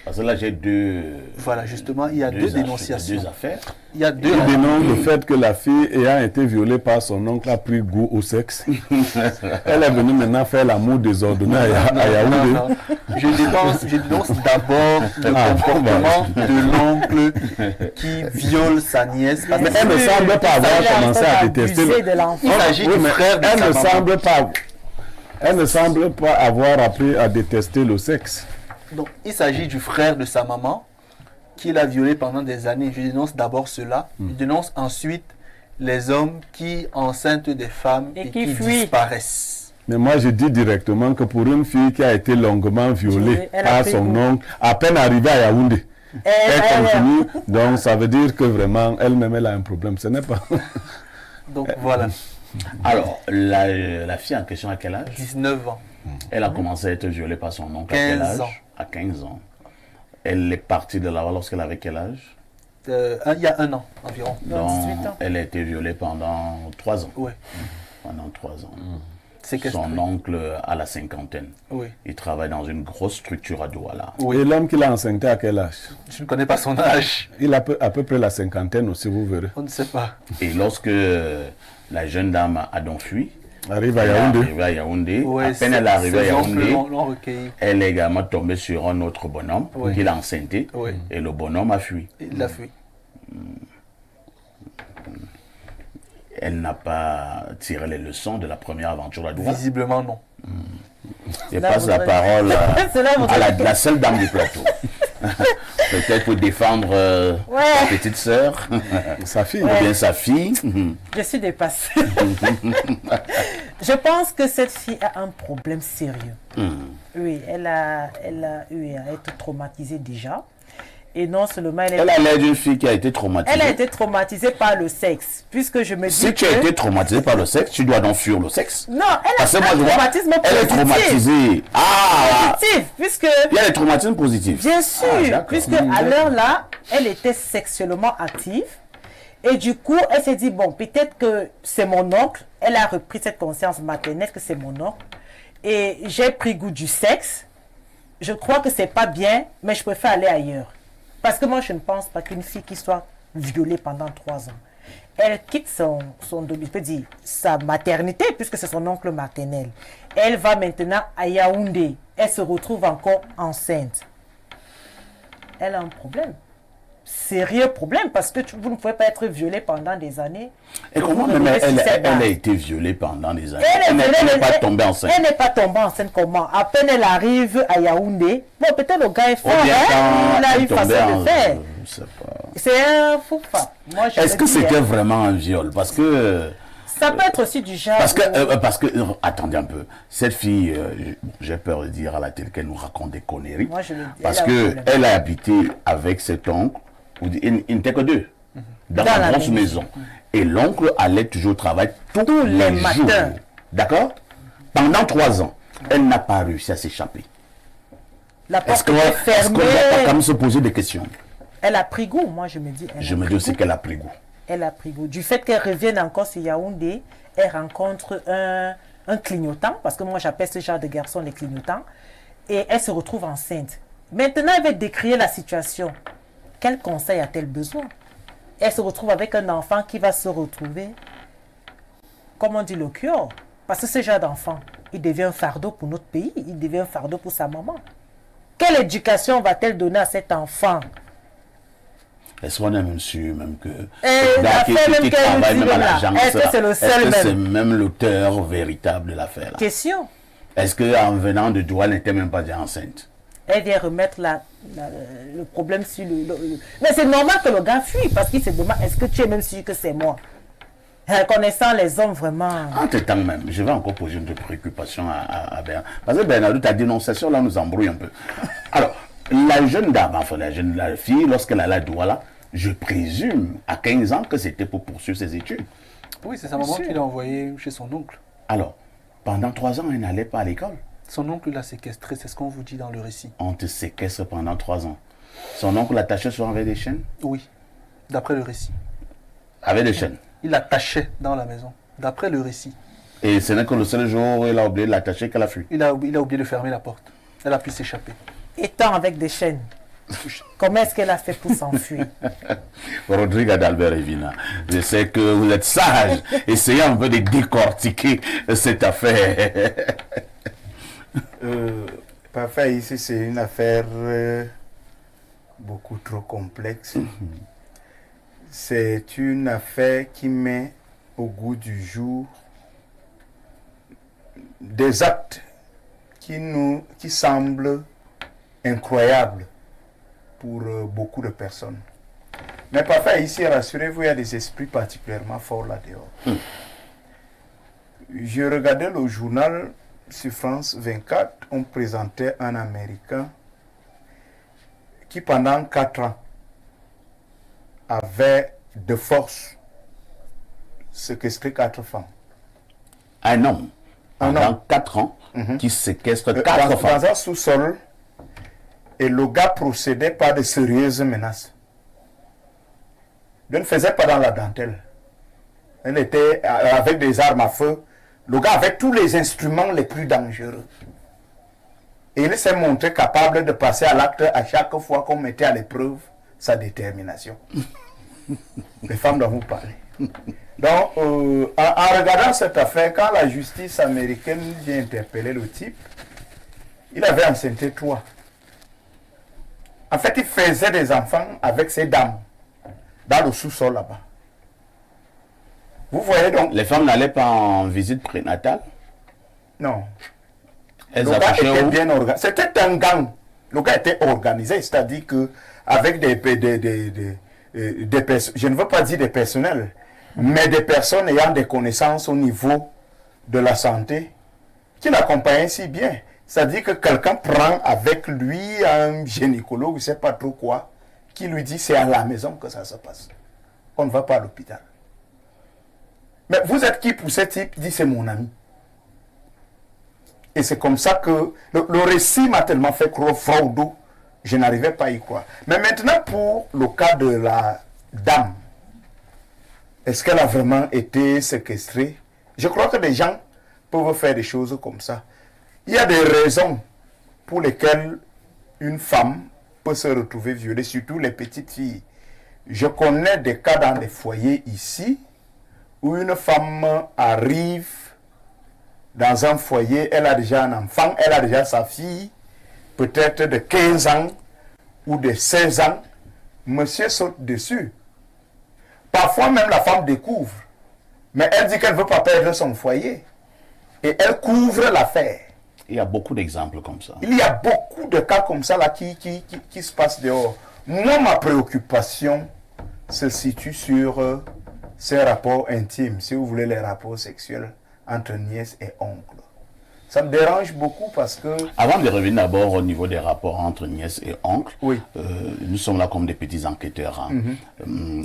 Parce que là, j'ai deux... Voilà, justement, il y a deux dénonciations. Deux affaires. Il y a deux. Il dénonce le fait que la fille ayant été violée par son oncle a pris goût au sexe. Elle est venue maintenant faire l'amour désordonné à Yaoundé. Non. Je dénonce d'abord le comportement de l'oncle qui viole sa nièce. Mais elle ne semble pas avoir commencé à détester. Il s'agit du frère de sa maman. Elle ne semble pas avoir appris à détester le sexe. Donc, il s'agit du frère de sa maman qui l'a violée pendant des années. Je dénonce d'abord cela. Je dénonce ensuite les hommes qui enceintent des femmes et qui disparaissent. Mais moi, je dis directement que pour une fille qui a été longuement violée par son oncle, à peine arrivée à Yaoundé, elle continue. Donc, ça veut dire que vraiment, elle-même, elle a un problème. Ce n'est pas... Donc, voilà. Alors, la fille en question, à quel âge? 19 ans. Elle a commencé à être violée par son oncle à quel âge? 15 ans. À 15 ans. Elle est partie de là-bas lorsqu'elle avait quel âge? Il y a 1 an environ. Donc, 18 ans. elle a été violée pendant 3 ans. Oui. Pendant 3 ans. C'est Son oncle a la cinquantaine. Oui. Il travaille dans une grosse structure à Douala. Oui. Et l'homme qui l'a enceinté à quel âge? Je ne connais pas son âge. Il a à peu près la cinquantaine aussi, vous verrez. On ne sait pas. Et lorsque la jeune dame a donc fui, Arrive à elle est Yaoundé. arrivée à Yaoundé. Ouais, À peine elle est arrivée à ses oncles Yaoundé, l'ont recueilli. elle est également tombée sur un autre bonhomme Oui. qui l'a enceinté. Oui. Et le bonhomme a fui. Il l'a fui. Elle n'a pas tiré les leçons de la première aventure à Douala. Visiblement, non. Je Là, passe vous la avez- parole C'est là, vous à avez- la seule dame du plateau. Peut-être pour défendre sa petite sœur, Sa fille. ou bien sa fille. Je suis dépassée. Je pense que cette fille a un problème sérieux. Oui, elle a eu à être traumatisée déjà. Et non seulement Elle a l'air d'une fille qui a été traumatisée. elle a été traumatisée par le sexe. Puisque je me dis Si tu as été traumatisé par le sexe, tu dois donc fuir le sexe. Non, elle a Parce que moi, un je vois, traumatisme elle est positif. traumatisée. Ah, Positif, puisque... il y a des traumatismes positifs. Bien sûr, Ah, d'accord. puisque à l'heure là, elle était sexuellement active. Et du coup, elle s'est dit, bon, peut-être que c'est mon oncle. Elle a repris cette conscience maternelle que c'est mon oncle. Et j'ai pris goût du sexe. Je crois que c'est pas bien, mais je préfère aller ailleurs. Parce que moi, je ne pense pas qu'une fille qui soit violée pendant 3 ans, elle quitte son je peux dire, sa maternité, puisque c'est son oncle maternel. Elle va maintenant à Yaoundé. Elle se retrouve encore enceinte. Elle a un problème. Sérieux problème, parce que vous ne pouvez pas être violé pendant des années. Et comment Vous même revenez sur cette elle a base. été violée pendant des années? Elle n'est pas tombée enceinte. Elle n'est pas tombée enceinte comment? À peine elle arrive à Yaoundé. Bon, peut-être le gars est fort, Ou bien hein? quand Il a elle une tombait façon en- de faire. je sais pas. C'est un fou fa. Moi, je Est-ce me que dis, c'était hein, vraiment un viol? Parce que... ça peut être aussi du genre. Parce que, attendez un peu, cette fille, j'ai peur de dire à la télé qu'elle nous raconte des conneries. Moi, je le dis, Parce elle a un que problème. elle a habité avec cet oncle, il n'était que deux, dans Dans la la grosse même maison. Et l'oncle allait toujours au travail tous les jours. matins. D'accord? Pendant 3 ans, elle n'a pas réussi à s'échapper. La Est-ce porte qu'on est ne fermée. doit pas quand même se poser des questions? Elle a pris goût, moi je me dis. Je me dis aussi qu'elle a pris goût. Elle a pris goût. Du fait qu'elle revienne encore sur Yaoundé, elle rencontre un clignotant, parce que moi j'appelle ce genre de garçon les clignotants, et elle se retrouve enceinte. Maintenant, elle va décrire la situation. Quel conseil a-t-elle besoin? Elle se retrouve avec un enfant qui va se retrouver, comme on dit, le cure. Parce que ce genre d'enfant, il devient un fardeau pour notre pays, il devient un fardeau pour sa maman. Quelle éducation va-t-elle donner à cet enfant? Est-ce qu'on est même sûr même que Et le gars la fait même qu'elle travaille nous dit même à là, l'agence, est-ce que c'est le seul est-ce que même? c'est même l'auteur véritable de l'affaire là? Question. Est-ce qu'en venant de Douala, elle n'était même pas déjà enceinte? Elle vient remettre le problème sur Mais c'est normal que le gars fuit parce qu'il se demande est-ce que tu es même sûr que c'est moi? Connaissant les hommes vraiment. Entre-temps même, je vais encore poser une préoccupation à Bernard. Parce que Bernard, ta dénonciation là nous embrouille un peu. Alors, la jeune dame, enfin la fille, lorsqu'elle allait à Douala, je présume, à 15 ans, que c'était pour poursuivre ses études. Oui, c'est sa maman qui l'a envoyé chez son oncle. Alors, pendant 3 ans, elle n'allait pas à l'école. Son oncle l'a séquestré, c'est ce qu'on vous dit dans le récit. On te séquestre pendant 3 ans. Son oncle l'attachait souvent avec des chaînes? Oui, d'après le récit. Avec des chaînes? Il l'attachait dans la maison, d'après le récit. Et ce n'est que le seul jour où il a oublié de l'attacher qu'elle a fui. Il a oublié de fermer la porte. Elle a pu s'échapper. Étant avec des chaînes, comment est-ce qu'elle a fait pour s'enfuir? Rodrigue Adalbert Evina, je sais que vous êtes sage. Essayez un peu de décortiquer cette affaire. Parfait, ici c'est une affaire beaucoup trop complexe. C'est une affaire qui met au goût du jour des actes qui semblent incroyables pour beaucoup de personnes. Mais parfois ici, rassurez-vous, il y a des esprits particulièrement forts là-dehors. Je regardais le journal sur France 24, on présentait un Américain qui pendant 4 ans avait de force séquestré 4 femmes. Un homme, pendant 4 ans, qui séquestre 4 femmes. Dans un sous-sol, et le gars procédait par de sérieuses menaces. Il ne faisait pas dans la dentelle. Elle était avec des armes à feu. Le gars avait tous les instruments les plus dangereux. Et il s'est montré capable de passer à l'acte à chaque fois qu'on mettait à l'épreuve sa détermination. Les femmes dont vous parlez. Donc, en regardant cette affaire, quand la justice américaine vient interpeller le type, il avait enceinté 3. En fait, il faisait des enfants avec ses dames dans le sous-sol là-bas. Vous voyez donc. Les femmes n'allaient pas en visite prénatale? Non. Elles Le gars accouchaient était où? bien organisé. C'était un gang. Le gars était organisé, c'est-à-dire que avec des personnes, je ne veux pas dire des personnels, mais des personnes ayant des connaissances au niveau de la santé, qui l'accompagnaient si bien. C'est-à-dire que quelqu'un prend avec lui un gynécologue, je ne sais pas trop quoi, qui lui dit c'est à la maison que ça se passe. On ne va pas à l'hôpital. Mais vous êtes qui pour ce type? Il dit c'est mon ami. Et c'est comme ça que le récit m'a tellement fait croire fraudo, je n'arrivais pas à y croire. Mais maintenant pour le cas de la dame, est-ce qu'elle a vraiment été séquestrée? Je crois que des gens peuvent faire des choses comme ça. Il y a des raisons pour lesquelles une femme peut se retrouver violée, surtout les petites filles. Je connais des cas dans des foyers ici où une femme arrive dans un foyer, elle a déjà un enfant, elle a déjà sa fille, peut-être de 15 ans ou de 16 ans. Monsieur saute dessus. Parfois même la femme découvre, mais elle dit qu'elle ne veut pas perdre son foyer. Et elle couvre l'affaire. Il y a beaucoup d'exemples comme ça. Il y a beaucoup de cas comme ça là qui se passent dehors. Moi, ma préoccupation se situe sur ces rapports intimes, si vous voulez, les rapports sexuels entre nièces et oncles. Ça me dérange beaucoup parce que... Avant de revenir d'abord au niveau des rapports entre nièces et oncles, Oui. Nous sommes là comme des petits enquêteurs. Hein.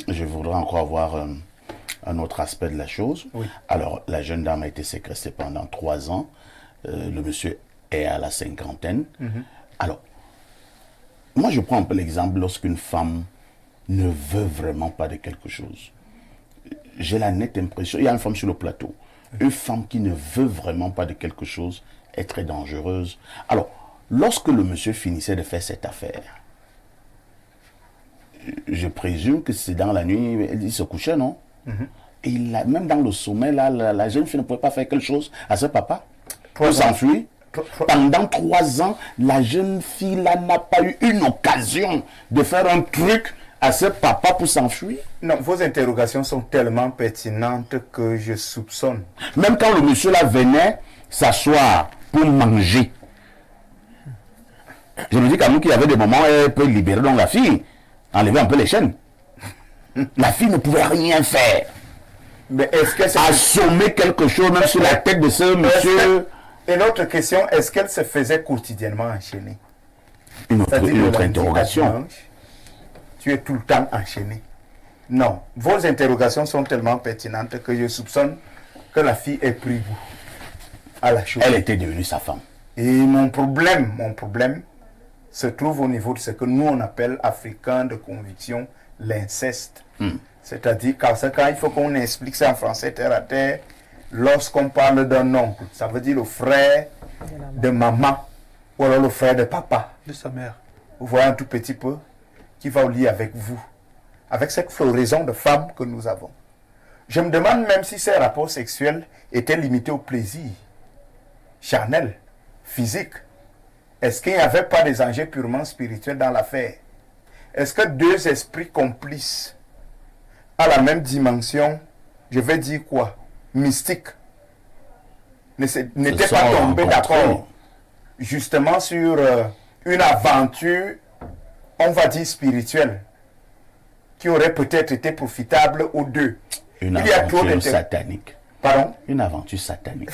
Je voudrais encore avoir un autre aspect de la chose. Oui. Alors, la jeune dame a été séquestrée pendant 3 ans. Le monsieur est à la 50aine. Alors, moi je prends un peu l'exemple lorsqu'une femme ne veut vraiment pas de quelque chose. J'ai la nette impression, il y a une femme sur le plateau, une femme qui ne veut vraiment pas de quelque chose est très dangereuse. Alors, lorsque le monsieur finissait de faire cette affaire, je présume que c'est dans la nuit, il se couchait, non? Et même dans le sommeil, là, la jeune fille ne pouvait pas faire quelque chose à ce papa pour s'enfuir. Pendant 3 ans, la jeune fille là n'a pas eu une occasion de faire un truc à ce papa pour s'enfuir. Non, vos interrogations sont tellement pertinentes que je soupçonne. Même quand le monsieur là venait s'asseoir pour manger, je me dis quand même qu'il y avait des moments où elle peut libérer donc la fille, enlever un peu les chaînes. La fille ne pouvait rien faire. Mais est-ce que c'est... Assommer quelque chose même sur la tête de ce monsieur. Et l'autre question, est-ce qu'elle se faisait quotidiennement enchaîner? Une C'est-à-dire autre le lundi à interrogation. dimanche, tu es tout le temps enchaîné. Non, vos interrogations sont tellement pertinentes que je soupçonne que la fille ait pris goût à la chose. Elle était devenue sa femme. Et mon problème se trouve au niveau de ce que nous on appelle africains de conviction, l'inceste. C'est-à-dire quand il faut qu'on explique ça en français terre à terre, lorsqu'on parle d'un oncle, ça veut dire le frère de maman ou alors le frère de papa. De sa mère. Vous voyez un tout petit peu qui va au lit avec vous, avec cette floraison de femmes que nous avons. Je me demande même si ces rapports sexuels étaient limités au plaisir charnel, physique. Est-ce qu'il n'y avait pas des enjeux purement spirituels dans l'affaire? Est-ce que deux esprits complices à la même dimension, je vais dire quoi, mystique, n'étaient pas tombés d'accord justement sur une aventure, on va dire spirituelle, qui aurait peut-être été profitable aux deux? Une aventure satanique. Pardon? Une aventure satanique.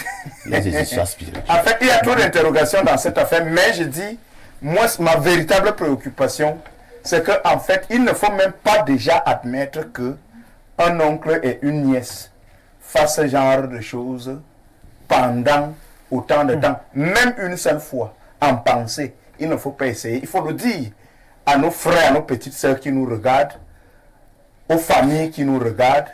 Les histoires spirituelles. En fait, il y a trop d'interrogations dans cette affaire, mais je dis, moi, ma véritable préoccupation, c'est qu'en fait, il ne faut même pas déjà admettre que un oncle et une nièce fassent ce genre de choses pendant autant de temps, même une seule fois, en pensée. Il ne faut pas essayer. Il faut le dire à nos frères, à nos petites sœurs qui nous regardent, aux familles qui nous regardent.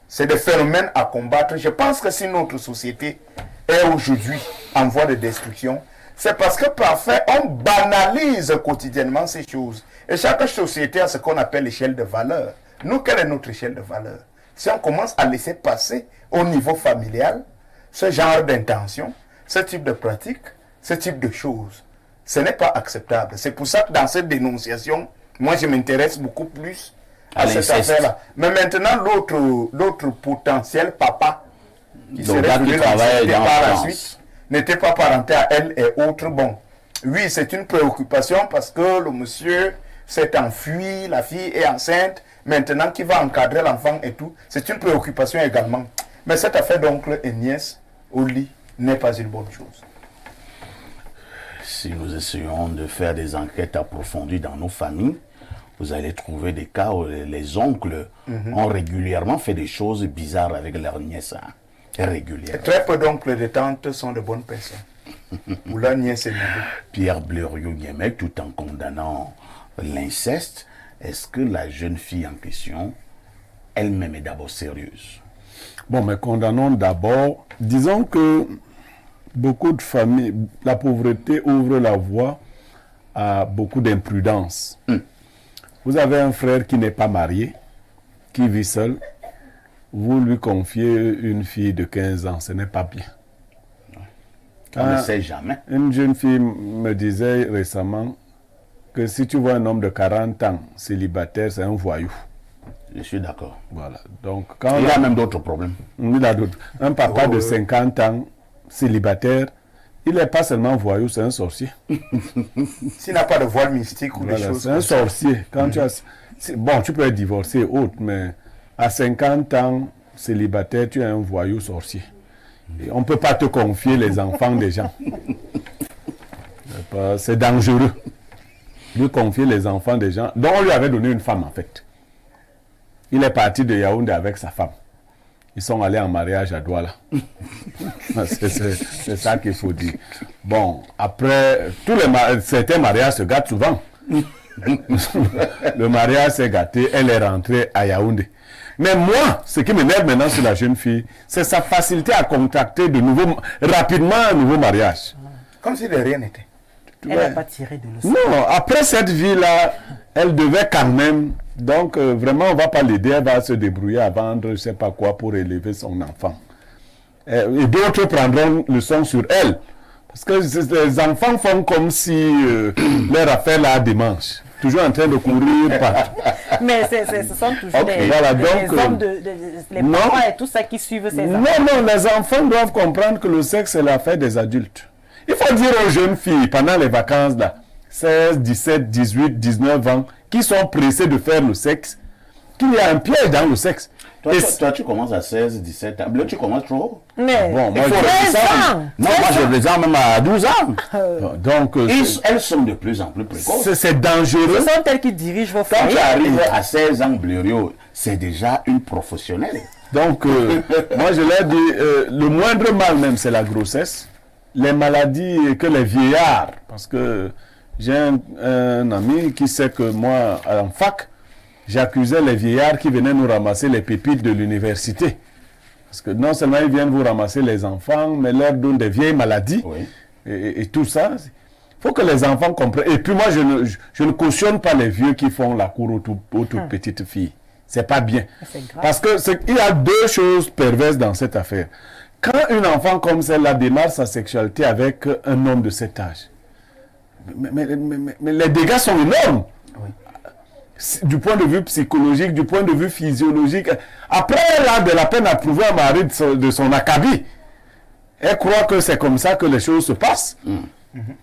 C'est des phénomènes à combattre. Je pense que si notre société est aujourd'hui en voie de destruction, c'est parce que parfois on banalise quotidiennement ces choses. Et chaque société a ce qu'on appelle l'échelle de valeur. Nous, quelle est notre échelle de valeur? Si on commence à laisser passer au niveau familial ce genre d'intention, ce type de pratique, ce type de choses, ce n'est pas acceptable. C'est pour ça que dans cette dénonciation, moi je m'intéresse beaucoup plus à cette affaire-là. Mais maintenant, l'autre potentiel papa qui serait venu par la suite n'était pas parenté à elle et autres. Bon, oui, c'est une préoccupation parce que le monsieur s'est enfui, la fille est enceinte, maintenant qui va encadrer l'enfant et tout, c'est une préoccupation également. Mais cette affaire d'oncle et nièce au lit n'est pas une bonne chose. Si nous essayons de faire des enquêtes approfondies dans nos familles, vous allez trouver des cas où les oncles ont régulièrement fait des choses bizarres avec leurs nièces. Régulièrement. Très peu d'oncles et de tantes sont de bonnes personnes. Ou leur nièce est neveu. Pierre Blériot-Guémec, tout en condamnant l'inceste, est-ce que la jeune fille en question, elle-même est d'abord sérieuse? Bon, mais condamnons d'abord, disons que beaucoup de familles, la pauvreté ouvre la voie à beaucoup d'imprudence. Vous avez un frère qui n'est pas marié, qui vit seul, vous lui confiez une fille de 15 ans, ce n'est pas bien. On ne sait jamais. Une jeune fille me disait récemment que si tu vois un homme de 40 ans célibataire, c'est un voyou. Je suis d'accord. Voilà. Donc, quand il a même d'autres problèmes. Il a d'autres. Un papa de 50 ans célibataire, il n'est pas seulement voyou, c'est un sorcier. S'il n'a pas de voile mystique ou des choses. C'est un sorcier. Quand tu as, bon, tu peux être divorcé ou autre, mais à 50 ans célibataire, tu es un voyou sorcier. Et on ne peut pas te confier les enfants des gens. C'est dangereux. Lui confier les enfants des gens, dont on lui avait donné une femme en fait. Il est parti de Yaoundé avec sa femme. Ils sont allés en mariage à Douala. C'est ça qu'il faut dire. Bon, après, certains mariages se gâtent souvent. Le mariage s'est gâté, elle est rentrée à Yaoundé. Mais moi, ce qui m'énerve maintenant sur la jeune fille, c'est sa facilité à contracter rapidement un nouveau mariage. Comme si de rien n'était. Elle n'a pas tiré de leçon. Non, après cette vie-là, elle devait quand même. Donc, vraiment, on ne va pas l'aider. Elle va se débrouiller à vendre, je ne sais pas quoi, pour élever son enfant. Et d'autres prendront leçon sur elle. Parce que les enfants font comme si leur affaire là démange. Toujours en train de courir partout. Mais ce sont toujours les hommes, les parents et tout ça qui suivent ces enfants. Non, les enfants doivent comprendre que le sexe, c'est l'affaire des adultes. Il faut dire aux jeunes filles, pendant les vacances, là, 16, 17, 18, 19 ans, qui sont pressées de faire le sexe, qu'il y a un piège dans le sexe. Toi, tu commences à 16, 17 ans. Là, tu commences trop haut. Mais Bon, moi, il faut je- 13 ans. Non, moi, je les ai même à 12 ans. Donc, Elles sont de plus en plus précoces. c'est dangereux. Ce sont elles qui dirigent vos Quand tu foyers. arrives à 16 ans, Blériot, c'est déjà une professionnelle. Donc, moi, je l'ai dit, le moindre mal même, c'est la grossesse. Les maladies que les vieillards, parce que j'ai un ami qui sait que moi, en fac, j'accusais les vieillards qui venaient nous ramasser les pépites de l'université. Parce que non seulement ils viennent vous ramasser les enfants, mais leur donnent des vieilles maladies Oui. et tout ça. Il faut que les enfants comprennent. Et puis moi, je ne cautionne pas les vieux qui font la cour aux toutes petites filles. C'est pas bien. C'est grave. Parce que il y a deux choses perverses dans cette affaire. Quand une enfant comme celle-là démarre sa sexualité avec un homme de cet âge, mais les dégâts sont énormes. Du point de vue psychologique, du point de vue physiologique. Après, elle a de la peine à prouver à Marie de son acabit. Elle croit que c'est comme ça que les choses se passent.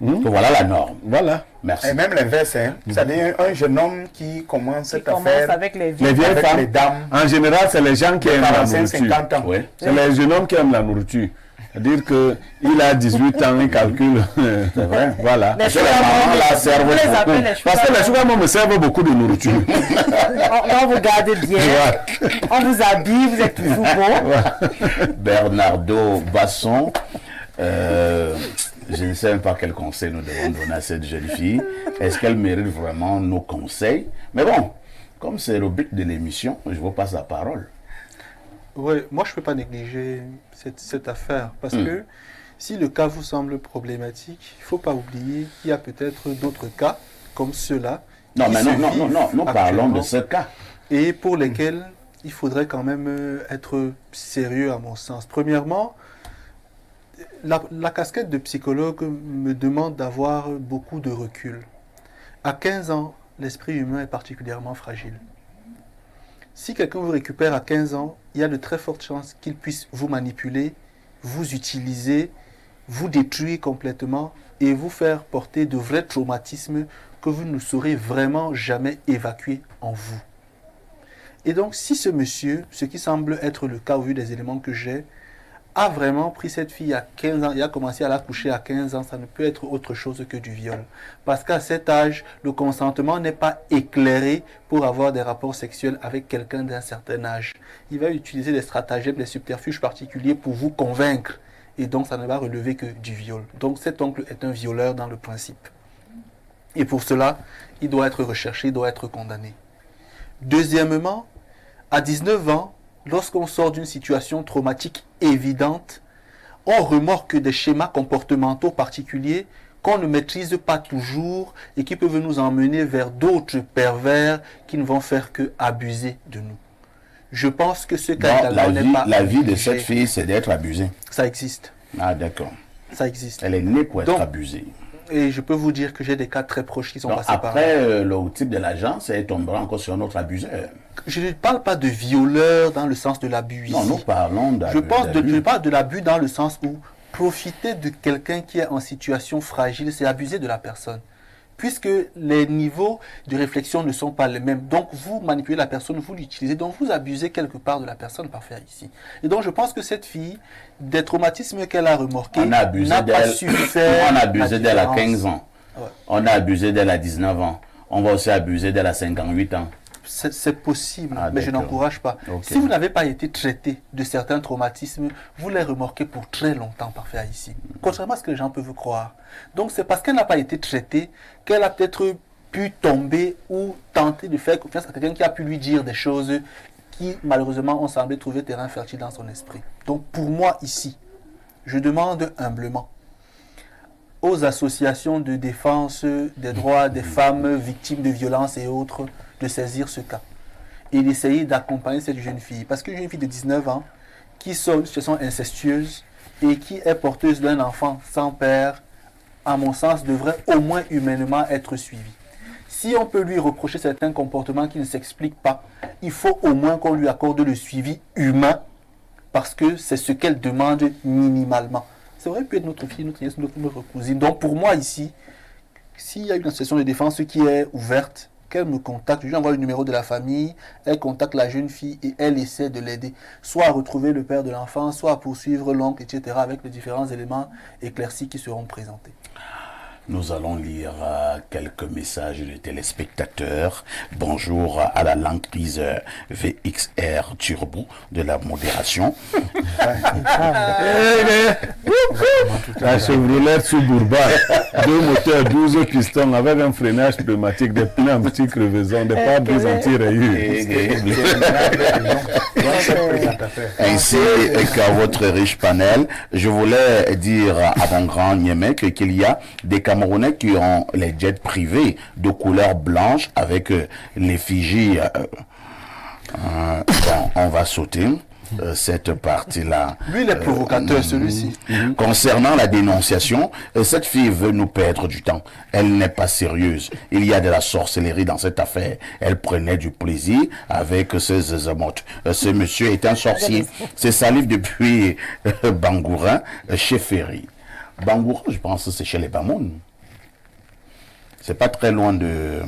Donc, voilà la norme. Voilà. Merci. Et même l'inverse, hein. C'est-à-dire un jeune homme qui commence Qui cette commence affaire avec les Les vieux. vieilles avec femmes, les dames en général, c'est les gens qui aiment la 45, nourriture. 50 ans. Oui. C'est les jeunes hommes qui aiment la nourriture. C'est-à-dire qu'il a 18 ans, il calcule. C'est vrai. Voilà. Les Parce que les mamans la servent vous les beaucoup. appelez les Parce que les sugar me servent beaucoup de nourriture. on vous garde bien, on vous habille, vous êtes toujours beau. Bernardo Basson. Je ne sais même pas quel conseil nous devons donner à cette jeune fille. Est-ce qu'elle mérite vraiment nos conseils? Mais bon, comme c'est le but de l'émission, je vous passe la parole. Oui, moi je ne peux pas négliger cette affaire parce que si le cas vous semble problématique, il ne faut pas oublier qu'il y a peut-être d'autres cas comme ceux-là. Non, qui mais se non, vivent nous parlons de actuellement ce cas. et pour lesquels il faudrait quand même être sérieux à mon sens. Premièrement, la casquette de psychologue me demande d'avoir beaucoup de recul. À 15 ans, l'esprit humain est particulièrement fragile. Si quelqu'un vous récupère à 15 ans, il y a de très fortes chances qu'il puisse vous manipuler, vous utiliser, vous détruire complètement et vous faire porter de vrais traumatismes que vous ne saurez vraiment jamais évacuer en vous. Et donc, si ce monsieur, ce qui semble être le cas au vu des éléments que j'ai, a vraiment pris cette fille à 15 ans et a commencé à la coucher à 15 ans, ça ne peut être autre chose que du viol. Parce qu'à cet âge, le consentement n'est pas éclairé pour avoir des rapports sexuels avec quelqu'un d'un certain âge. Il va utiliser des stratagèmes, des subterfuges particuliers pour vous convaincre. Et donc, ça ne va relever que du viol. Donc, cet oncle est un violeur dans le principe. Et pour cela, il doit être recherché, il doit être condamné. Deuxièmement, à 19 ans, lorsqu'on sort d'une situation traumatique évidente, on remorque des schémas comportementaux particuliers qu'on ne maîtrise pas toujours et qui peuvent nous emmener vers d'autres pervers qui ne vont faire que abuser de nous. Je pense que ce cas n'est pas... La vie de cette fille, c'est d'être abusée. Ça existe. Ah, d'accord. Ça existe. Elle est née pour être Donc, abusée. Et je peux vous dire que j'ai des cas très proches qui sont Donc, passés par là. après, le type de l'agence, elle tombera encore sur un autre abuseur. Je ne parle pas de violeur dans le sens de l'abus ici. Non, nous parlons d'abus. Je parle de l'abus dans le sens où profiter de quelqu'un qui est en situation fragile, c'est abuser de la personne. Puisque les niveaux de réflexion ne sont pas les mêmes. Donc, vous manipulez la personne, vous l'utilisez, donc vous abusez quelque part de la personne par faire ici. Et donc, je pense que cette fille, des traumatismes qu'elle a remarqués, n'a pas su faire. On a abusé d'elle à 15 ans. Ouais. On a abusé d'elle à 19 ans. On va aussi abuser d'elle à 58 ans. C'est possible, Ah, mais je d'accord. n'encourage pas. Ok. Si vous n'avez pas été traité de certains traumatismes, vous les remarquez pour très longtemps parfait ici. Contrairement à ce que les gens peuvent croire. Donc c'est parce qu'elle n'a pas été traitée qu'elle a peut-être pu tomber ou tenter de faire confiance à quelqu'un qui a pu lui dire des choses qui malheureusement ont semblé trouver terrain fertile dans son esprit. Donc pour moi ici, je demande humblement aux associations de défense des droits des femmes victimes de violences et autres de saisir ce cas et d'essayer d'accompagner cette jeune fille. Parce qu'une jeune fille de 19 ans qui sort d'une situation incestueuse et qui est porteuse d'un enfant sans père, à mon sens, devrait au moins humainement être suivie. Si on peut lui reprocher certains comportements qui ne s'expliquent pas, il faut au moins qu'on lui accorde le suivi humain parce que c'est ce qu'elle demande minimalement. Ça aurait pu être notre fille, notre nièce, notre cousine. Donc pour moi ici, s'il y a une association de défense qui est ouverte, qu'elle me contacte, je lui envoie le numéro de la famille, elle contacte la jeune fille et elle essaie de l'aider, soit à retrouver le père de l'enfant, soit à poursuivre l'oncle, etc., avec les différents éléments éclaircis qui seront présentés. Nous allons lire quelques messages de téléspectateurs. Bonjour à la languise VXR Turbo de la modération. La Chevrolet Suburban, 2 moteurs 12 pistons avec un freinage pneumatique, des pneus anti-crevaison, des pare-brises anti-rayures. Ainsi qu'à votre riche panel, je voulais dire à mon grand Niemek qu'il y a des Camerounais qui ont les jets privés de couleur blanche avec l'effigie. Bon, on va sauter cette partie-là. Lui, il est provocateur, celui-ci. Concernant la dénonciation, cette fille veut nous perdre du temps. Elle n'est pas sérieuse. Il y a de la sorcellerie dans cette affaire. Elle prenait du plaisir avec ses émotes. Ce monsieur est un sorcier. C'est salive depuis Bangoura, chez Ferry. Bangoura, je pense que c'est chez les Bamoun. C'est pas très loin de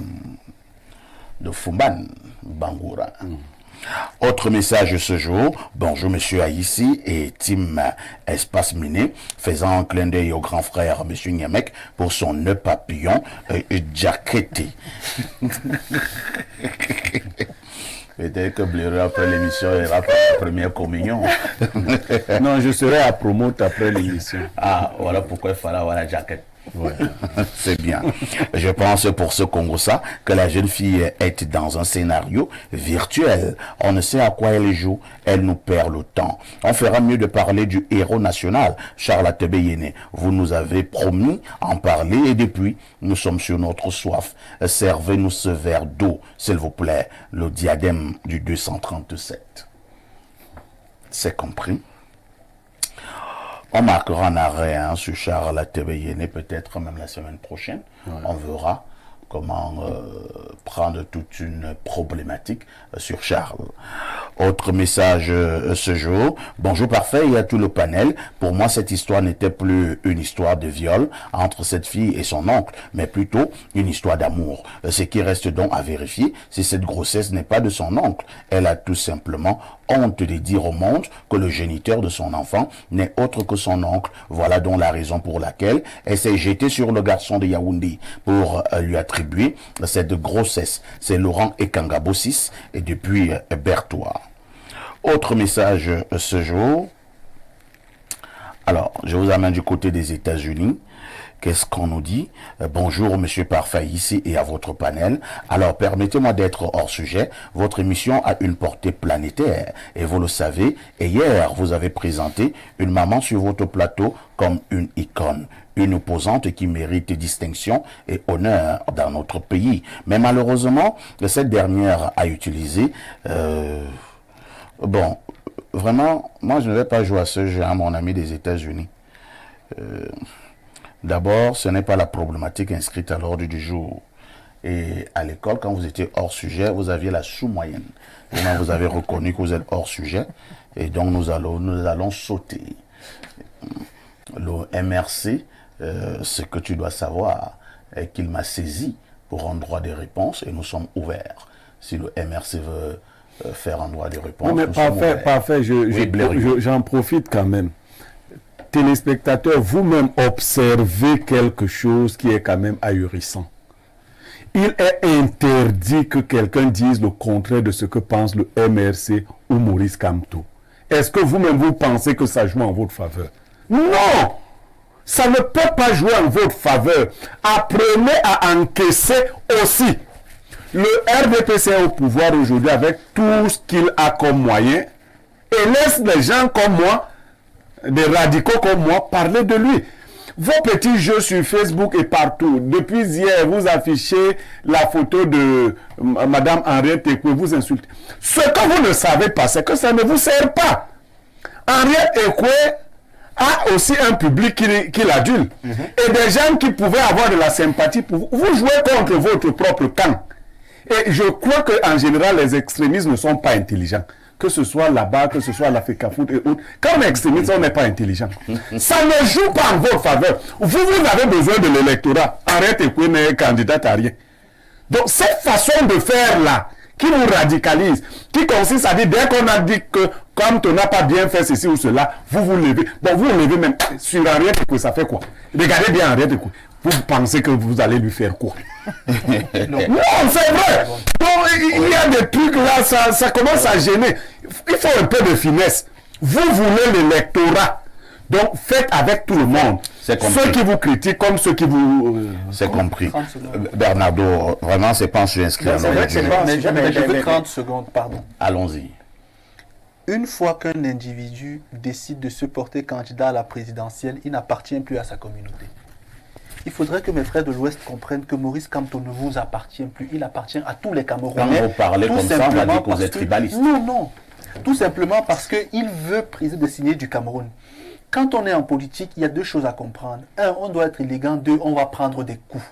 Fumban, Bangoura. Autre message ce jour. Bonjour monsieur Haïssi et Team Espace Miné, faisant un clin d'œil au grand frère monsieur Niemek pour son nœud papillon jaquetté. Peut-être que Bléreux après l'émission ira pour la première communion. Non, je serai à promote après l'émission. Ah, voilà pourquoi il fallait avoir la jaquette. Ouais. C'est bien. Je pense pour ce Congo-ça que la jeune fille est dans un scénario virtuel. On ne sait à quoi elle joue. Elle nous perd le temps. On fera mieux de parler du héros national, Charles Atebe-Yéné. Vous nous avez promis en parler et depuis, nous sommes sur notre soif. Servez-nous ce verre d'eau, s'il vous plaît. Le diadème du 237. C'est compris. On marquera un arrêt sur Charles Atebe-Yéné, peut-être même la semaine prochaine. Ouais. On verra comment prendre toute une problématique sur Charles. Autre message ce jour. Bonjour parfait et à tout le panel. Pour moi, cette histoire n'était plus une histoire de viol entre cette fille et son oncle, mais plutôt une histoire d'amour. Ce qui reste donc à vérifier, si cette grossesse n'est pas de son oncle. Elle a tout simplement honte de dire au monde que le géniteur de son enfant n'est autre que son oncle. Voilà donc la raison pour laquelle elle s'est jetée sur le garçon de Yaoundé pour lui attribuer cette grossesse. C'est Laurent Ekangabossis et depuis Berthois. Autre message ce jour. Alors, je vous amène du côté des États-Unis. Qu'est-ce qu'on nous dit? Bonjour, monsieur Parfait, ici et à votre panel. Alors, permettez-moi d'être hors sujet. Votre émission a une portée planétaire. Et vous le savez, et hier, vous avez présenté une maman sur votre plateau comme une icône. Une opposante qui mérite distinction et honneur dans notre pays. Mais malheureusement, cette dernière a utilisé... bon, vraiment, moi je ne vais pas jouer à ce jeu à mon ami des États-Unis. D'abord, ce n'est pas la problématique inscrite à l'ordre du jour. Et à l'école, quand vous étiez hors sujet, vous aviez la sous-moyenne. Maintenant, vous avez reconnu que vous êtes hors sujet. Et donc, nous allons sauter. Le MRC, ce que tu dois savoir est qu'il m'a saisi pour un droit de réponse et nous sommes ouverts. Si le MRC veut faire un droit de réponse, oui, mais parfait, j'en profite quand même. Téléspectateurs, vous-même observez quelque chose qui est quand même ahurissant. Il est interdit que quelqu'un dise le contraire de ce que pense le MRC ou Maurice Kamto. Est-ce que vous-même vous pensez que ça joue en votre faveur? Non! Ça ne peut pas jouer en votre faveur. Apprenez à encaisser aussi. Le RDPC est au pouvoir aujourd'hui avec tout ce qu'il a comme moyen et laisse les gens comme moi, des radicaux comme moi, parler de lui. Vos petits jeux sur Facebook et partout. Depuis hier, vous affichez la photo de Madame Henriette Ekwe, vous insultez. Ce que vous ne savez pas, c'est que ça ne vous sert pas. Henriette Ekwe a aussi un public qui l'adule. Et des gens qui pouvaient avoir de la sympathie pour vous. Vous jouez contre votre propre camp. Et je crois qu'en général, les extrémistes ne sont pas intelligents. Que ce soit là-bas, que ce soit à la FECAFOOT et autres. Quand on est extrémiste, on n'est pas intelligent. Ça ne joue pas en votre faveur. Vous avez besoin de l'électorat. Arrêtez que n'est candidat à rien. Donc cette façon de faire là, qui nous radicalise, qui consiste à dire, dès qu'on a dit que comme tu n'as pas bien fait ceci ou cela, vous vous levez. Bon, vous vous levez même sur Henriette Ekoué, ça fait quoi? Regardez bien Henriette Ekoué. Vous pensez que vous allez lui faire quoi? Non, c'est vrai. Donc, il y a des trucs là, ça commence à gêner. Il faut un peu de finesse. Vous voulez l'électorat. Donc, faites avec tout le monde. Ceux qui vous critiquent comme ceux qui vous... C'est compris. Bernardo, vraiment, c'est pas un sujet inscrit. Mais je veux 30 secondes, pardon. Allons-y. Une fois qu'un individu décide de se porter candidat à la présidentielle, il n'appartient plus à sa communauté. Il faudrait que mes frères de l'Ouest comprennent que Maurice Kamto ne vous appartient plus. Il appartient à tous les Camerounais. Quand vous parlez comme ça, on va dire que vous êtes tribaliste. Non. Tout simplement parce qu'il veut présider le signer du Cameroun. Quand on est en politique, il y a deux choses à comprendre. Un, on doit être élégant. Deux, on va prendre des coups.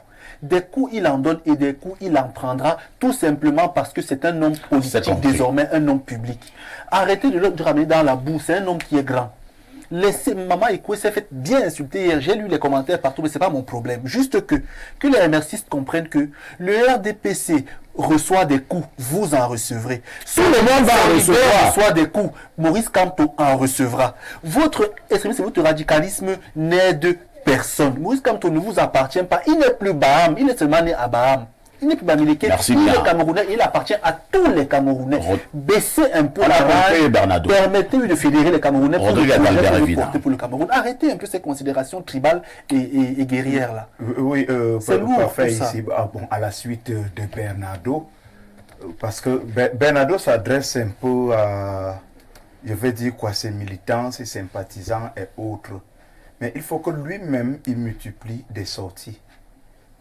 Des coups, il en donne et des coups, il en prendra, tout simplement parce que c'est un homme politique, désormais un homme public. Arrêtez de le ramener dans la boue, c'est un homme qui est grand. Laissez, Maman Ekoué s'est fait bien insulter hier, j'ai lu les commentaires partout, mais ce n'est pas mon problème. Juste que les MRCistes comprennent que le RDPC reçoit des coups, vous en recevrez. Tout le monde va recevoir. Reçoit des coups, Maurice Kamto en recevra. Votre extrémisme, votre radicalisme n'est de personne. Maurice Kamto ne vous appartient pas. Il n'est plus Baham, il est seulement né à Baham. Il n'est plus bamileke, il est Camerounais, il appartient à tous les Camerounais. Baissez un peu la rage, permettez-lui de fédérer les Camerounais pour le Cameroun. Arrêtez un peu ces considérations tribales et guerrières là. Oui, c'est lourd parfait ici. À la suite de Bernardo, parce que Bernardo s'adresse un peu à, je vais dire quoi, ses militants, ses sympathisants et autres. Mais il faut que lui-même, il multiplie des sorties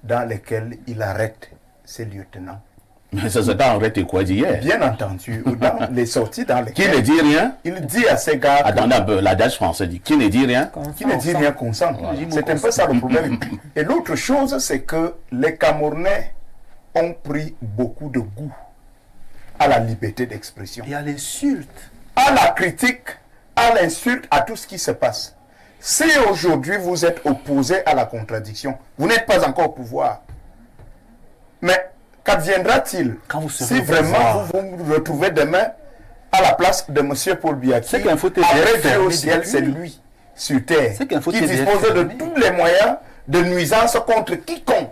dans lesquelles il arrête ses lieutenants. Mais ça s'est arrêté quoi d'hier? Bien entendu, dans les sorties dans lesquelles... Qui ne dit rien? Il dit à ces gars... Attendez un peu, l'adage français dit qui ne dit rien? Qui ne dit rien consent. Voilà. C'est un peu ça le problème. Et l'autre chose, c'est que les Camerounais ont pris beaucoup de goût à la liberté d'expression. Et à l'insulte. À la critique, à l'insulte, à tout ce qui se passe. Si aujourd'hui vous êtes opposé à la contradiction, vous n'êtes pas encore au pouvoir. Mais qu'adviendra-t-il si vraiment vous vous retrouvez demain à la place de M. Paul Biaki? Après Dieu au ciel, c'est lui sur terre qui dispose de tous les moyens de nuisance contre quiconque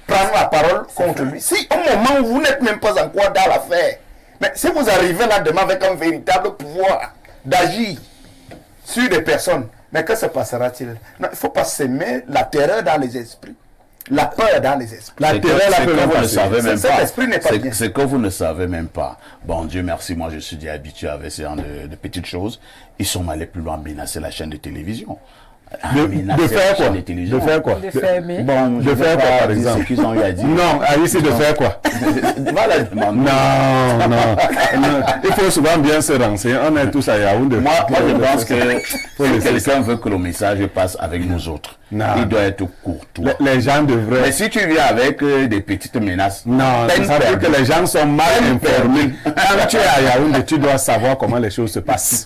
prend la parole contre lui. Si au moment où vous n'êtes même pas encore dans l'affaire, mais si vous arrivez là-demain avec un véritable pouvoir d'agir sur des personnes, mais que se passera-t-il? Il ne faut pas s'aimer la terreur dans les esprits, la peur dans les esprits. La terreur, vous ne savez même pas. Esprit n'est pas bien. C'est que vous ne savez même pas. Bon, Dieu merci, moi je suis déjà habitué avec ce genre de petites choses. Ils sont allés plus loin, menacer la chaîne de télévision. De faire quoi? De faire quoi? De fermer. Bon, de faire quoi par exemple? Qu'ils ont eu à dire. Non, c'est de faire quoi? Voilà, non. Il faut souvent bien se renseigner. On est tous à Yaoundé. Moi je pense que si quelqu'un veut que le message passe avec nous autres, il doit être courtois. Les gens devraient... Mais si tu viens avec des petites menaces... Non, ça veut dire que les gens sont mal informés. Quand tu es à Yaoundé, tu dois savoir comment les choses se passent.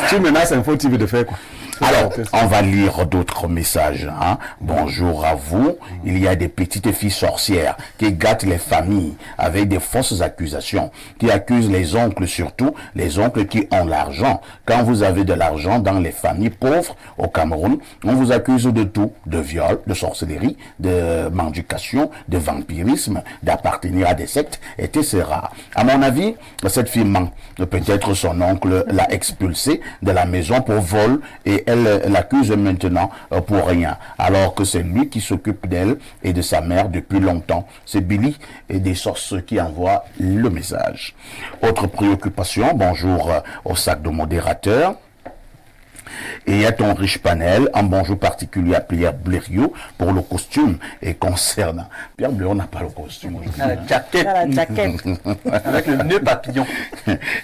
Tu menaces Info TV de faire quoi? Alors, on va lire d'autres messages. Bonjour à vous. Il y a des petites filles sorcières qui gâtent les familles avec des fausses accusations, qui accusent les oncles, surtout les oncles qui ont l'argent. Quand vous avez de l'argent dans les familles pauvres au Cameroun, on vous accuse de tout, de viol, de sorcellerie, de mendication, de vampirisme, d'appartenir à des sectes, etc. À mon avis, cette fille ment. Peut-être son oncle l'a expulsée de la maison pour vol et elle l'accuse maintenant pour rien, alors que c'est lui qui s'occupe d'elle et de sa mère depuis longtemps. C'est Billy et des sources qui envoient le message. Autre préoccupation, bonjour au sac de modérateur. Et à ton riche panel, un bonjour particulier à Pierre Blériot pour le costume. Et concernant... Pierre Blériot n'a pas le costume. La jaquette. Avec le nœud papillon.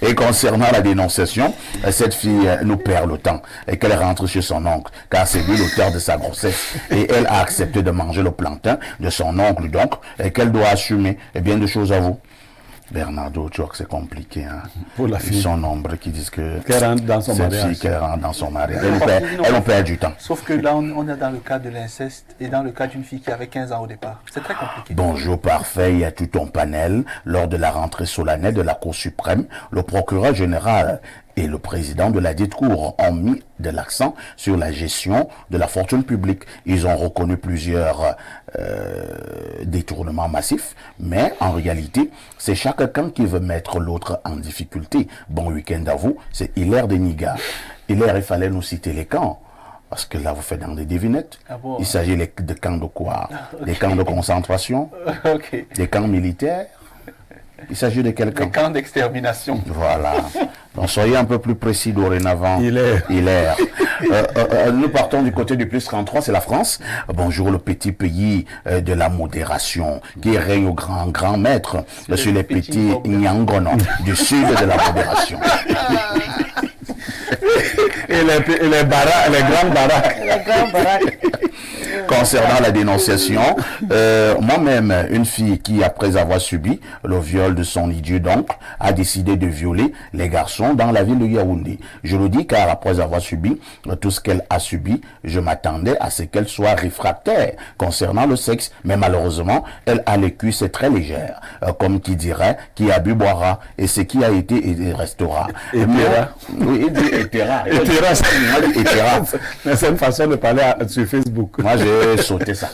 Et concernant la dénonciation, cette fille nous perd le temps et qu'elle rentre chez son oncle, car c'est lui l'auteur de sa grossesse. Et elle a accepté de manger le plantain de son oncle, donc, et qu'elle doit assumer bien de choses à vous. Bernardo, tu vois que c'est compliqué. Hein. Pour la Ils fille. sont nombreux qui disent que Qu'elle rentre dans son cette mariage. fille qu'elle rentre dans son mariage. Non, Elle perd du temps. Sauf que là, on est dans le cas de l'inceste et dans le cas d'une fille qui avait 15 ans au départ. C'est très compliqué. Bonjour parfait, il y a tout ton panel. Lors de la rentrée solennelle de la Cour suprême, le procureur général et le président de la dite cour ont mis de l'accent sur la gestion de la fortune publique. Ils ont reconnu plusieurs détournements massifs, mais en réalité, c'est chacun qui veut mettre l'autre en difficulté. Bon week-end à vous, c'est Hilaire Deniga. Hilaire, il fallait nous citer les camps. Parce que là, vous faites dans des devinettes. Ah bon? Il s'agit de camps de quoi? Des camps de concentration? Ok. Des camps militaires? Il s'agit de quel Les camp? camps d'extermination. Voilà. Donc soyez un peu plus précis dorénavant. Hilaire. Hilaire. Nous partons du côté du plus 33, c'est la France. Bonjour le petit pays de la modération qui règne au grand maître sur les petits Nyangono du sud de la modération. Et les baraques, les grandes baraques. Les grands baraques. Concernant la dénonciation, moi-même, une fille qui, après avoir subi le viol de son idiot d'oncle, a décidé de violer les garçons dans la ville de Yaoundé. Je le dis car après avoir subi tout ce qu'elle a subi, je m'attendais à ce qu'elle soit réfractaire concernant le sexe. Mais malheureusement, elle a les cuisses très légères. Comme qui dirait, qui a bu boira, et ce qui a été et restera. Et terra. Oui, il dit et terra. Et terra, Et terra. mais c'est une façon de parler sur Facebook. Moi, j'ai sauté ça.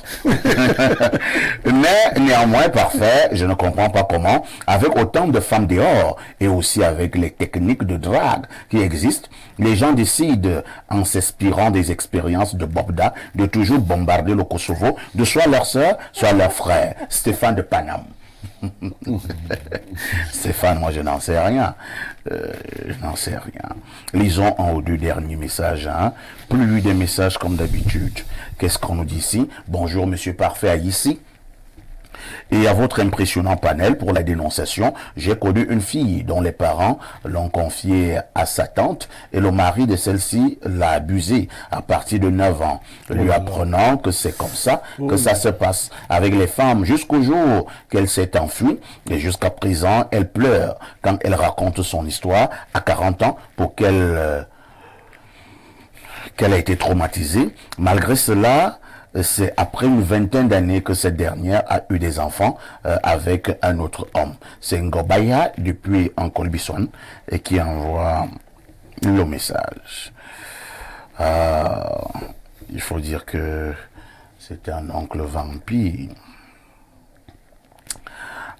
Mais néanmoins, parfait, je ne comprends pas comment, avec autant de femmes dehors et aussi avec les techniques de drague qui existent, les gens décident, en s'inspirant des expériences de Bobda, de toujours bombarder le Kosovo, de soit leur sœur, soit leur frère, Stéphane de Paname. Stéphane, moi je n'en sais rien. Je n'en sais rien. Lisons un ou deux derniers messages. Hein. Plus des messages comme d'habitude. Qu'est-ce qu'on nous dit ici? Bonjour Monsieur Parfait à ici. Et à votre impressionnant panel pour la dénonciation, j'ai connu une fille dont les parents l'ont confiée à sa tante et le mari de celle-ci l'a abusée à partir de 9 ans, lui apprenant que c'est comme ça que ça se passe avec les femmes jusqu'au jour qu'elle s'est enfuie et jusqu'à présent elle pleure quand elle raconte son histoire à 40 ans pour qu'elle a été traumatisée. Malgré cela, c'est après une vingtaine d'années que cette dernière a eu des enfants avec un autre homme. C'est Ngobaya depuis Ankolbison et qui envoie le message. Il faut dire que c'était un oncle vampire.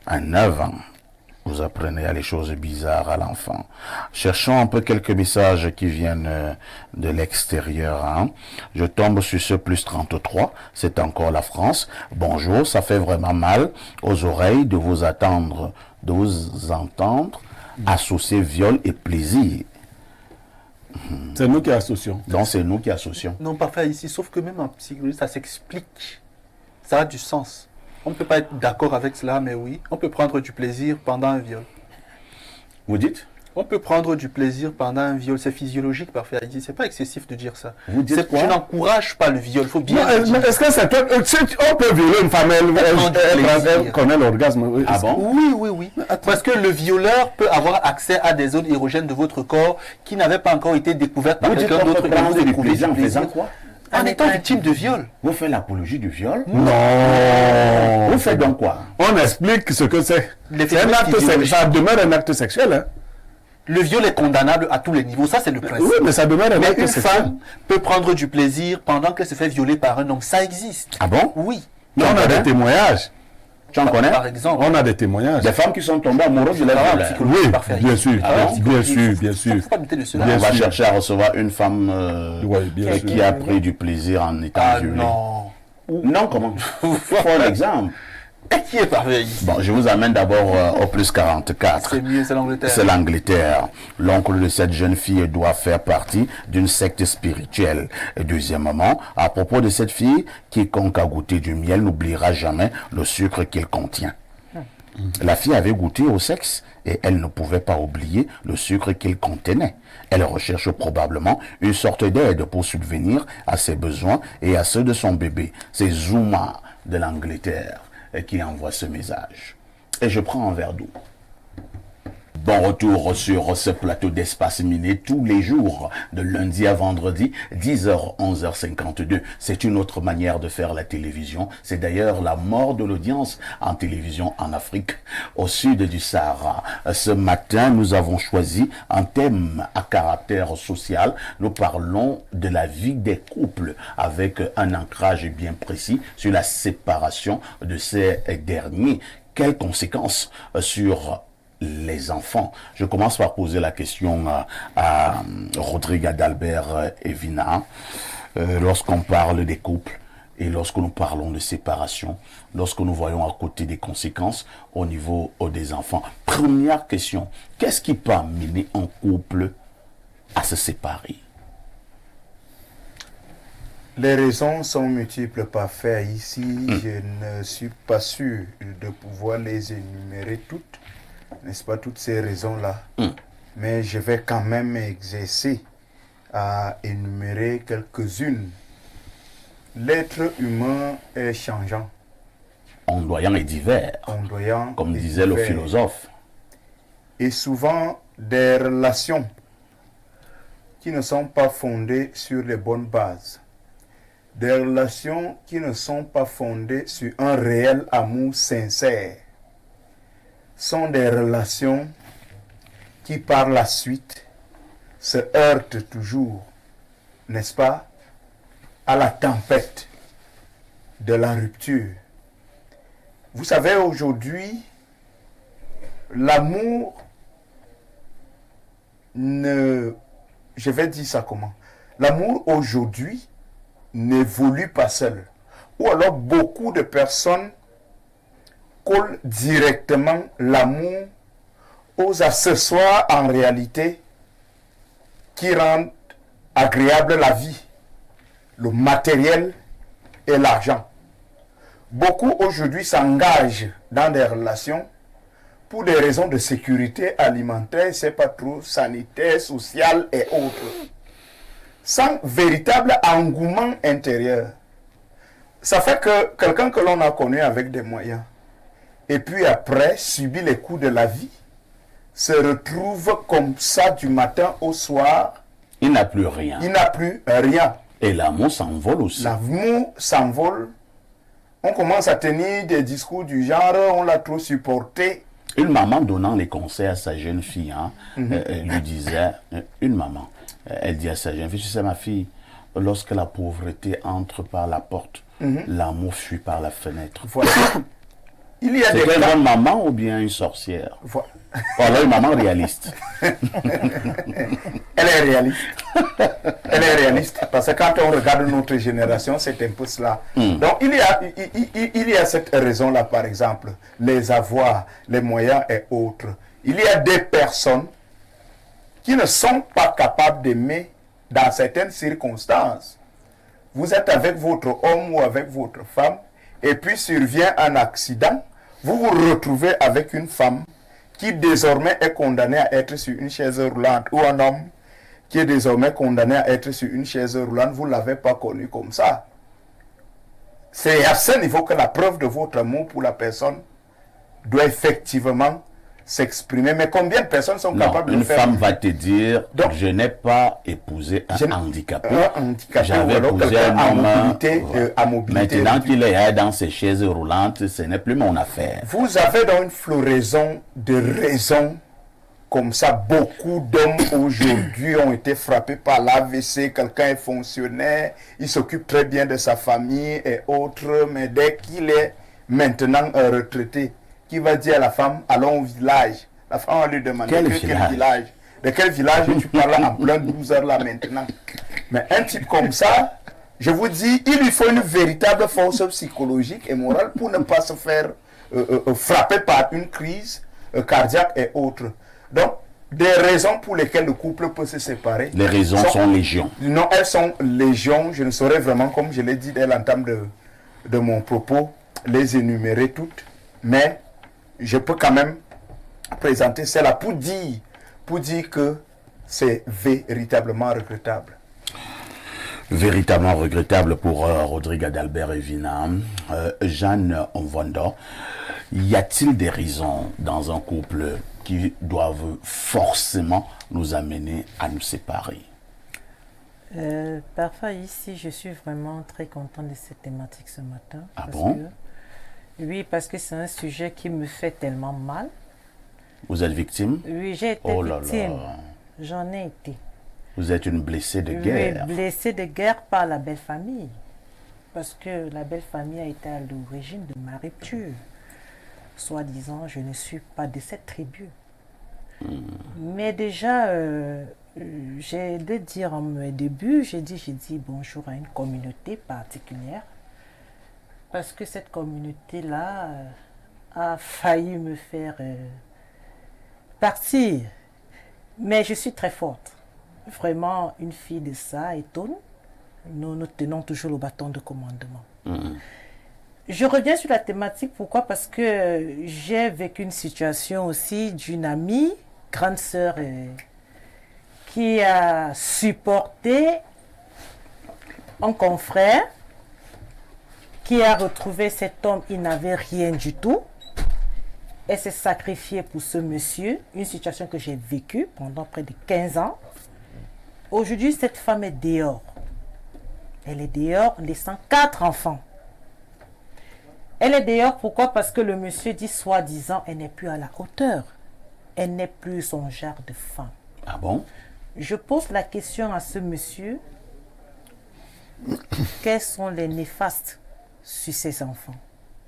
À 9 ans. Vous apprenez à les choses bizarres à l'enfant. Cherchons un peu quelques messages qui viennent de l'extérieur. Hein. Je tombe sur ce plus 33. C'est encore la France. Bonjour, ça fait vraiment mal aux oreilles de vous entendre associer viol et plaisir. C'est nous qui associons. Donc c'est nous qui associons. Non, parfait ici. Sauf que même en psychologie, ça s'explique. Ça a du sens. On ne peut pas être d'accord avec cela, mais oui, on peut prendre du plaisir pendant un viol. Vous dites? On peut prendre du plaisir pendant un viol, c'est physiologique parfait. C'est pas excessif de dire ça. Vous dites quoi? Je n'encourage pas le viol, il faut bien le dire. Est-ce que c'est on peut violer une femme, elle connaît l'orgasme. Ah bon? Oui. Parce que le violeur peut avoir accès à des zones érogènes de votre corps qui n'avaient pas encore été découvertes par Vous dites quelqu'un qu'on d'autre. peut prendre du plaisir en faisant quoi? En étant victime de viol. Vous faites l'apologie du viol? Non. Vous faites donc quoi? On explique ce que c'est. C'est un acte sexuel. Ça demeure un acte sexuel. Hein. Le viol est condamnable à tous les niveaux, ça c'est le principe. Oui, mais ça demeure un Mais acte une sexuel. femme peut prendre du plaisir pendant qu'elle se fait violer par un homme. Ça existe. Ah bon? Oui. Mais on a des témoignages. Tu en connais? Par exemple. On a des témoignages. Des femmes qui sont tombées amoureuses de la violeur. Oui, Parfait. bien sûr, Ah bon? bien sûr. Il faut pas douter de cela. On Bien va sûr. chercher à recevoir une femme Ouais, bien sûr. qui a pris du plaisir en étant Ah violée. non. Non, comment? Faut un exemple. Et qui est parfait ici? Bon, je vous amène d'abord au plus 44. C'est mieux, c'est l'Angleterre. C'est l'Angleterre. L'oncle de cette jeune fille doit faire partie d'une secte spirituelle. Et deuxièmement, à propos de cette fille, quiconque a goûté du miel n'oubliera jamais le sucre qu'il contient. La fille avait goûté au sexe et elle ne pouvait pas oublier le sucre qu'il contenait. Elle recherche probablement une sorte d'aide pour subvenir à ses besoins et à ceux de son bébé. C'est Zuma de l'Angleterre qui envoie ce message. Et je prends un verre d'eau. Bon retour sur ce plateau d'Espace Miné tous les jours, de lundi à vendredi, 10h, 11h52. C'est une autre manière de faire la télévision. C'est d'ailleurs la mort de l'audience en télévision en Afrique, au sud du Sahara. Ce matin, nous avons choisi un thème à caractère social. Nous parlons de la vie des couples avec un ancrage bien précis sur la séparation de ces derniers. Quelles conséquences sur les enfants? Je commence par poser la question à Rodrigue Adalbert Evina. Lorsqu'on parle des couples et lorsque nous parlons de séparation, lorsque nous voyons à côté des conséquences au niveau des enfants, première question, qu'est-ce qui peut amener un couple à se séparer? Les raisons sont multiples, parfait. Ici, je ne suis pas sûr de pouvoir les énumérer toutes, n'est-ce pas, toutes ces raisons-là. Mais je vais quand même exercer à énumérer quelques-unes. L'être humain est changeant. Ondoyant et divers, Ondoyant comme et disait le divers. philosophe. Et souvent, des relations qui ne sont pas fondées sur les bonnes bases. Des relations qui ne sont pas fondées sur un réel amour sincère sont des relations qui par la suite se heurtent toujours, n'est-ce pas, à la tempête de la rupture. Vous savez, aujourd'hui, l'amour je vais dire ça comment? L'amour aujourd'hui n'évolue pas seul. Ou alors beaucoup de personnes collent directement l'amour aux accessoires en réalité qui rendent agréable la vie, le matériel et l'argent. Beaucoup aujourd'hui s'engagent dans des relations pour des raisons de sécurité alimentaire, c'est pas trop, sanitaire, sociale et autres, sans véritable engouement intérieur. Ça fait que quelqu'un que l'on a connu avec des moyens, et puis après subit les coups de la vie, se retrouve comme ça du matin au soir. Il n'a plus rien. Il n'a plus rien. Et l'amour s'envole aussi. L'amour s'envole. On commence à tenir des discours du genre, on l'a trop supporté. Une maman donnant les conseils à sa jeune fille, elle lui disait, une maman, elle dit à sa jeune fille, tu sais ma fille, lorsque la pauvreté entre par la porte, l'amour fuit par la fenêtre. Voilà. Il y a C'est des une cas... bonne maman ou bien une sorcière? Voilà. Voilà une maman réaliste. Elle est réaliste. Elle est réaliste. Parce que quand on regarde notre génération, c'est un peu cela. Donc, il y a cette raison-là, par exemple, les avoirs, les moyens et autres. Il y a des personnes qui ne sont pas capables d'aimer dans certaines circonstances. Vous êtes avec votre homme ou avec votre femme, et puis survient un accident, vous vous retrouvez avec une femme qui désormais est condamné à être sur une chaise roulante, ou un homme qui est désormais condamné à être sur une chaise roulante, vous ne l'avez pas connu comme ça. C'est à ce niveau que la preuve de votre amour pour la personne doit effectivement s'exprimer. Mais combien de personnes sont capables de une le faire? femme va te dire, Donc, je n'ai pas épousé un handicapé. Un handicapé, J'avais ou alors épousé quelqu'un un homme. à mobilité Maintenant réduite. qu'il est dans ses chaises roulantes, ce n'est plus mon affaire. Vous avez donc une floraison de raisons comme ça. Beaucoup d'hommes aujourd'hui ont été frappés par l'AVC. Quelqu'un est fonctionnaire, il s'occupe très bien de sa famille et autres, mais dès qu'il est maintenant un retraité, qui va dire à la femme, allons au village. La femme va lui demander, Quel quel village? village? De quel village tu parles en plein 12 heures là maintenant? Mais un type comme ça, je vous dis, il lui faut une véritable force psychologique et morale pour ne pas se faire frapper par une crise cardiaque et autres. Donc, des raisons pour lesquelles le couple peut se séparer. Les raisons sont légion. Non, elles sont légion. Je ne saurais vraiment, comme je l'ai dit dès l'entame de mon propos, les énumérer toutes. Mais je peux quand même présenter cela pour dire que c'est véritablement regrettable. Véritablement regrettable pour Rodrigue Adalbert Evina. Jeanne Onvondo, y a-t-il des raisons dans un couple qui doivent forcément nous amener à nous séparer? Parfois ici, je suis vraiment très contente de cette thématique ce matin. Ah bon? Oui, parce que c'est un sujet qui me fait tellement mal. Vous êtes victime? Oui, j'ai été victime. J'en ai été. Vous êtes une blessée de guerre. Oui, blessée de guerre par la belle famille. Parce que la belle famille a été à l'origine de ma rupture. Soi-disant, je ne suis pas de cette tribu. Mais déjà, j'ai de dire en mes débuts, j'ai dit bonjour à une communauté particulière. Parce que cette communauté-là a failli me faire partir. Mais je suis très forte. Vraiment, une fille de ça étonne. Nous tenons toujours le bâton de commandement. Je reviens sur la thématique. Pourquoi? Parce que j'ai vécu une situation aussi d'une amie, grande sœur, qui a supporté un confrère qui a retrouvé cet homme. Il n'avait rien du tout. Elle s'est sacrifiée pour ce monsieur. Une situation que j'ai vécue pendant près de 15 ans. Aujourd'hui, cette femme est dehors. Elle est dehors, laissant 4 enfants. Elle est dehors, pourquoi? Parce que le monsieur dit, soi-disant, elle n'est plus à la hauteur. Elle n'est plus son genre de femme. Ah bon? Je pose la question à ce monsieur. Quels sont les néfastes sur ses enfants?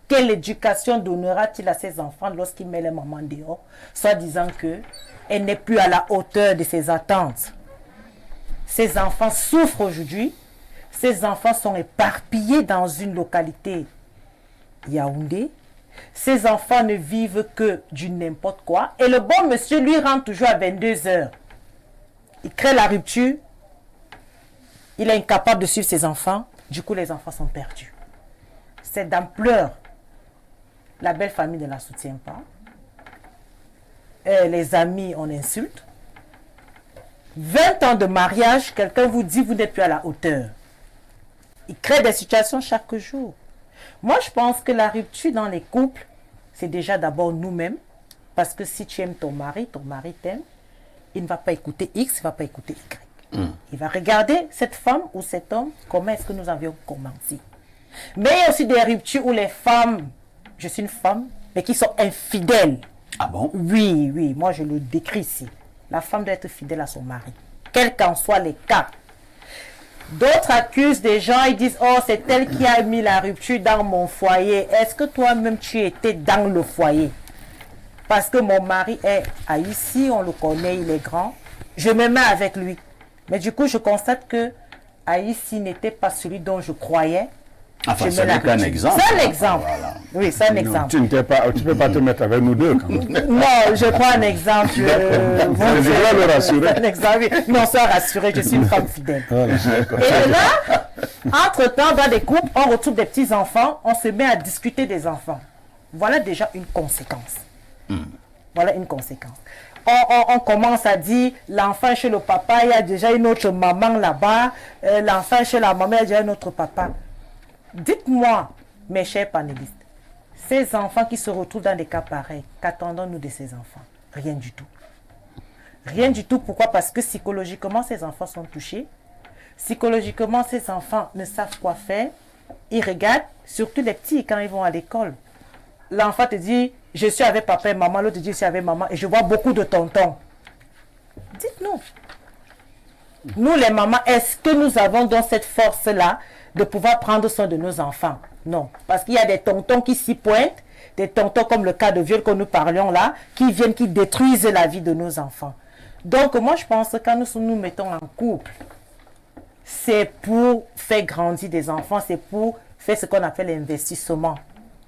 Quelle éducation donnera-t-il à ses enfants lorsqu'il met les mamans dehors, soi-disant qu'elle n'est plus à la hauteur de ses attentes? Ces enfants souffrent aujourd'hui. Ces enfants sont éparpillés dans une localité Yaoundé. Ces enfants ne vivent que du n'importe quoi. Et le bon monsieur, lui, rentre toujours à 22 h. Il crée la rupture. Il est incapable de suivre ses enfants. Du coup, les enfants sont perdus. C'est d'ampleur. La belle famille ne la soutient pas. Les amis, on insulte. 20 ans de mariage, quelqu'un vous dit vous n'êtes plus à la hauteur. Il crée des situations chaque jour. Moi, je pense que la rupture dans les couples, c'est déjà d'abord nous-mêmes. Parce que si tu aimes ton mari t'aime, il ne va pas écouter X, il ne va pas écouter Y. Il va regarder cette femme ou cet homme, comment est-ce que nous avions commencé. Mais il y a aussi des ruptures où les femmes, je suis une femme, mais qui sont infidèles. Ah bon? Oui, oui, moi je le décris ici. La femme doit être fidèle à son mari, quels qu'en soient les cas. D'autres accusent des gens, ils disent, oh, c'est elle qui a mis la rupture dans mon foyer. Est-ce que toi-même tu étais dans le foyer? Parce que mon mari est ici, on le connaît, il est grand. Je me mets avec lui. Mais du coup, je constate que ici n'était pas celui dont je croyais. Enfin, ce n'est qu'un exemple. C'est un exemple. Voilà. Oui, c'est un exemple. Tu ne peux pas te mettre avec nous deux quand même. Non, je prends un exemple. Je dois le rassurer. Un exemple. Non, sois rassuré, je suis une femme fidèle. Voilà. Et là, entre-temps, dans des couples, on retrouve des petits-enfants, on se met à discuter des enfants. Voilà déjà une conséquence. Voilà une conséquence. On commence à dire, l'enfant est chez le papa, il y a déjà une autre maman là-bas. L'enfant est chez la maman, il y a déjà un autre papa. Dites-moi, mes chers panélistes, ces enfants qui se retrouvent dans des cas pareils, qu'attendons-nous de ces enfants? Rien du tout. Rien du tout. Pourquoi? Parce que psychologiquement, ces enfants sont touchés. Psychologiquement, ces enfants ne savent quoi faire. Ils regardent, surtout les petits, quand ils vont à l'école. L'enfant te dit, je suis avec papa et maman. L'autre dit, je suis avec maman. Et je vois beaucoup de tontons. Dites-nous. Nous, les mamans, est-ce que nous avons donc cette force-là de pouvoir prendre soin de nos enfants? Non. Parce qu'il y a des tontons qui s'y pointent, des tontons comme le cas de viol que nous parlions là, qui viennent, qui détruisent la vie de nos enfants. Donc, moi, je pense que quand nous mettons en couple, c'est pour faire grandir des enfants, c'est pour faire ce qu'on appelle l'investissement.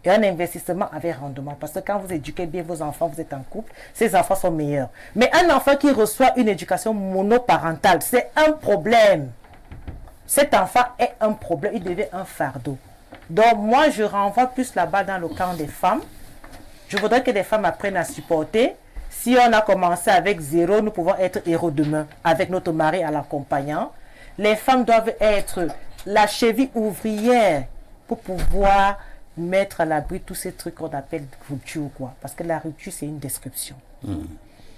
Et un investissement avec rendement. Parce que quand vous éduquez bien vos enfants, vous êtes en couple, ces enfants sont meilleurs. Mais un enfant qui reçoit une éducation monoparentale, c'est un problème. Cet enfant est un problème, il devient un fardeau. Donc moi, je renvoie plus là-bas dans le camp des femmes. Je voudrais que les femmes apprennent à supporter. Si on a commencé avec 0, nous pouvons être héros demain, avec notre mari à l'accompagnant. Les femmes doivent être la cheville ouvrière pour pouvoir mettre à l'abri tous ces trucs qu'on appelle rupture, quoi. Parce que la rupture, c'est une description.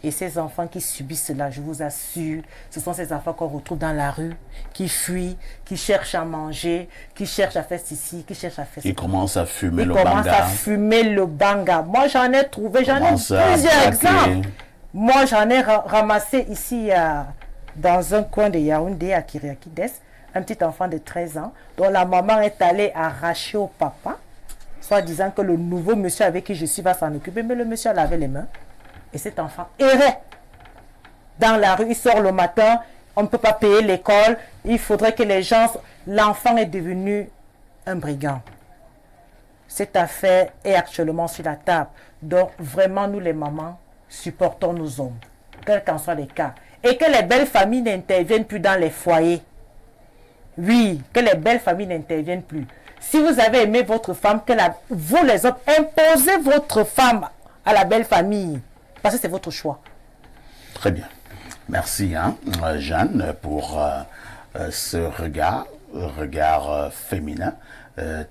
Et ces enfants qui subissent cela, je vous assure, ce sont ces enfants qu'on retrouve dans la rue, qui fuient, qui cherchent à manger, qui cherchent à faire ceci, qui cherchent à faire ça. Ils commencent à fumer Ils le commencent banga. à fumer le banga. Moi, j'en ai trouvé, j'en ai Commencent à plusieurs braquer. exemples. Moi, j'en ai ramassé ici dans un coin de Yaoundé, à Kiriakides, un petit enfant de 13 ans, dont la maman est allée arracher au papa, soit disant que le nouveau monsieur avec qui je suis va s'en occuper, mais le monsieur lavait les mains. Et cet enfant errait dans la rue, il sort le matin, on ne peut pas payer l'école, il faudrait que les gens... L'enfant est devenu un brigand. Cette affaire est actuellement sur la table. Donc vraiment, nous les mamans, supportons nos hommes, quels qu'en soient les cas. Et que les belles familles n'interviennent plus dans les foyers. Oui, que les belles familles n'interviennent plus. Si vous avez aimé votre femme, vous les hommes, imposez votre femme à la belle famille. Parce que c'est votre choix. Très bien. Merci, Jeanne, pour ce regard féminin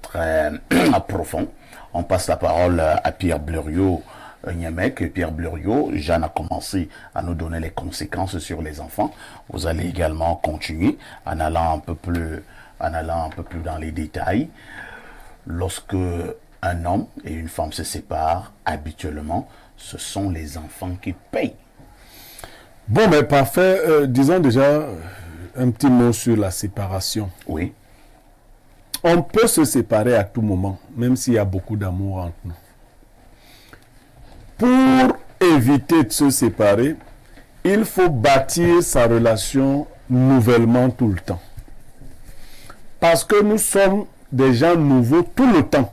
très profond. On passe la parole à Pierre Bleriot Niamek. Pierre Bleriot, Jeanne a commencé à nous donner les conséquences sur les enfants. Vous allez également continuer en allant un peu plus dans les détails. Lorsque un homme et une femme se séparent, habituellement, ce sont les enfants qui payent. Bon, mais parfait. Disons déjà un petit mot sur la séparation. Oui. On peut se séparer à tout moment, même s'il y a beaucoup d'amour entre nous. Pour éviter de se séparer, il faut bâtir sa relation nouvellement tout le temps. Parce que nous sommes des gens nouveaux tout le temps.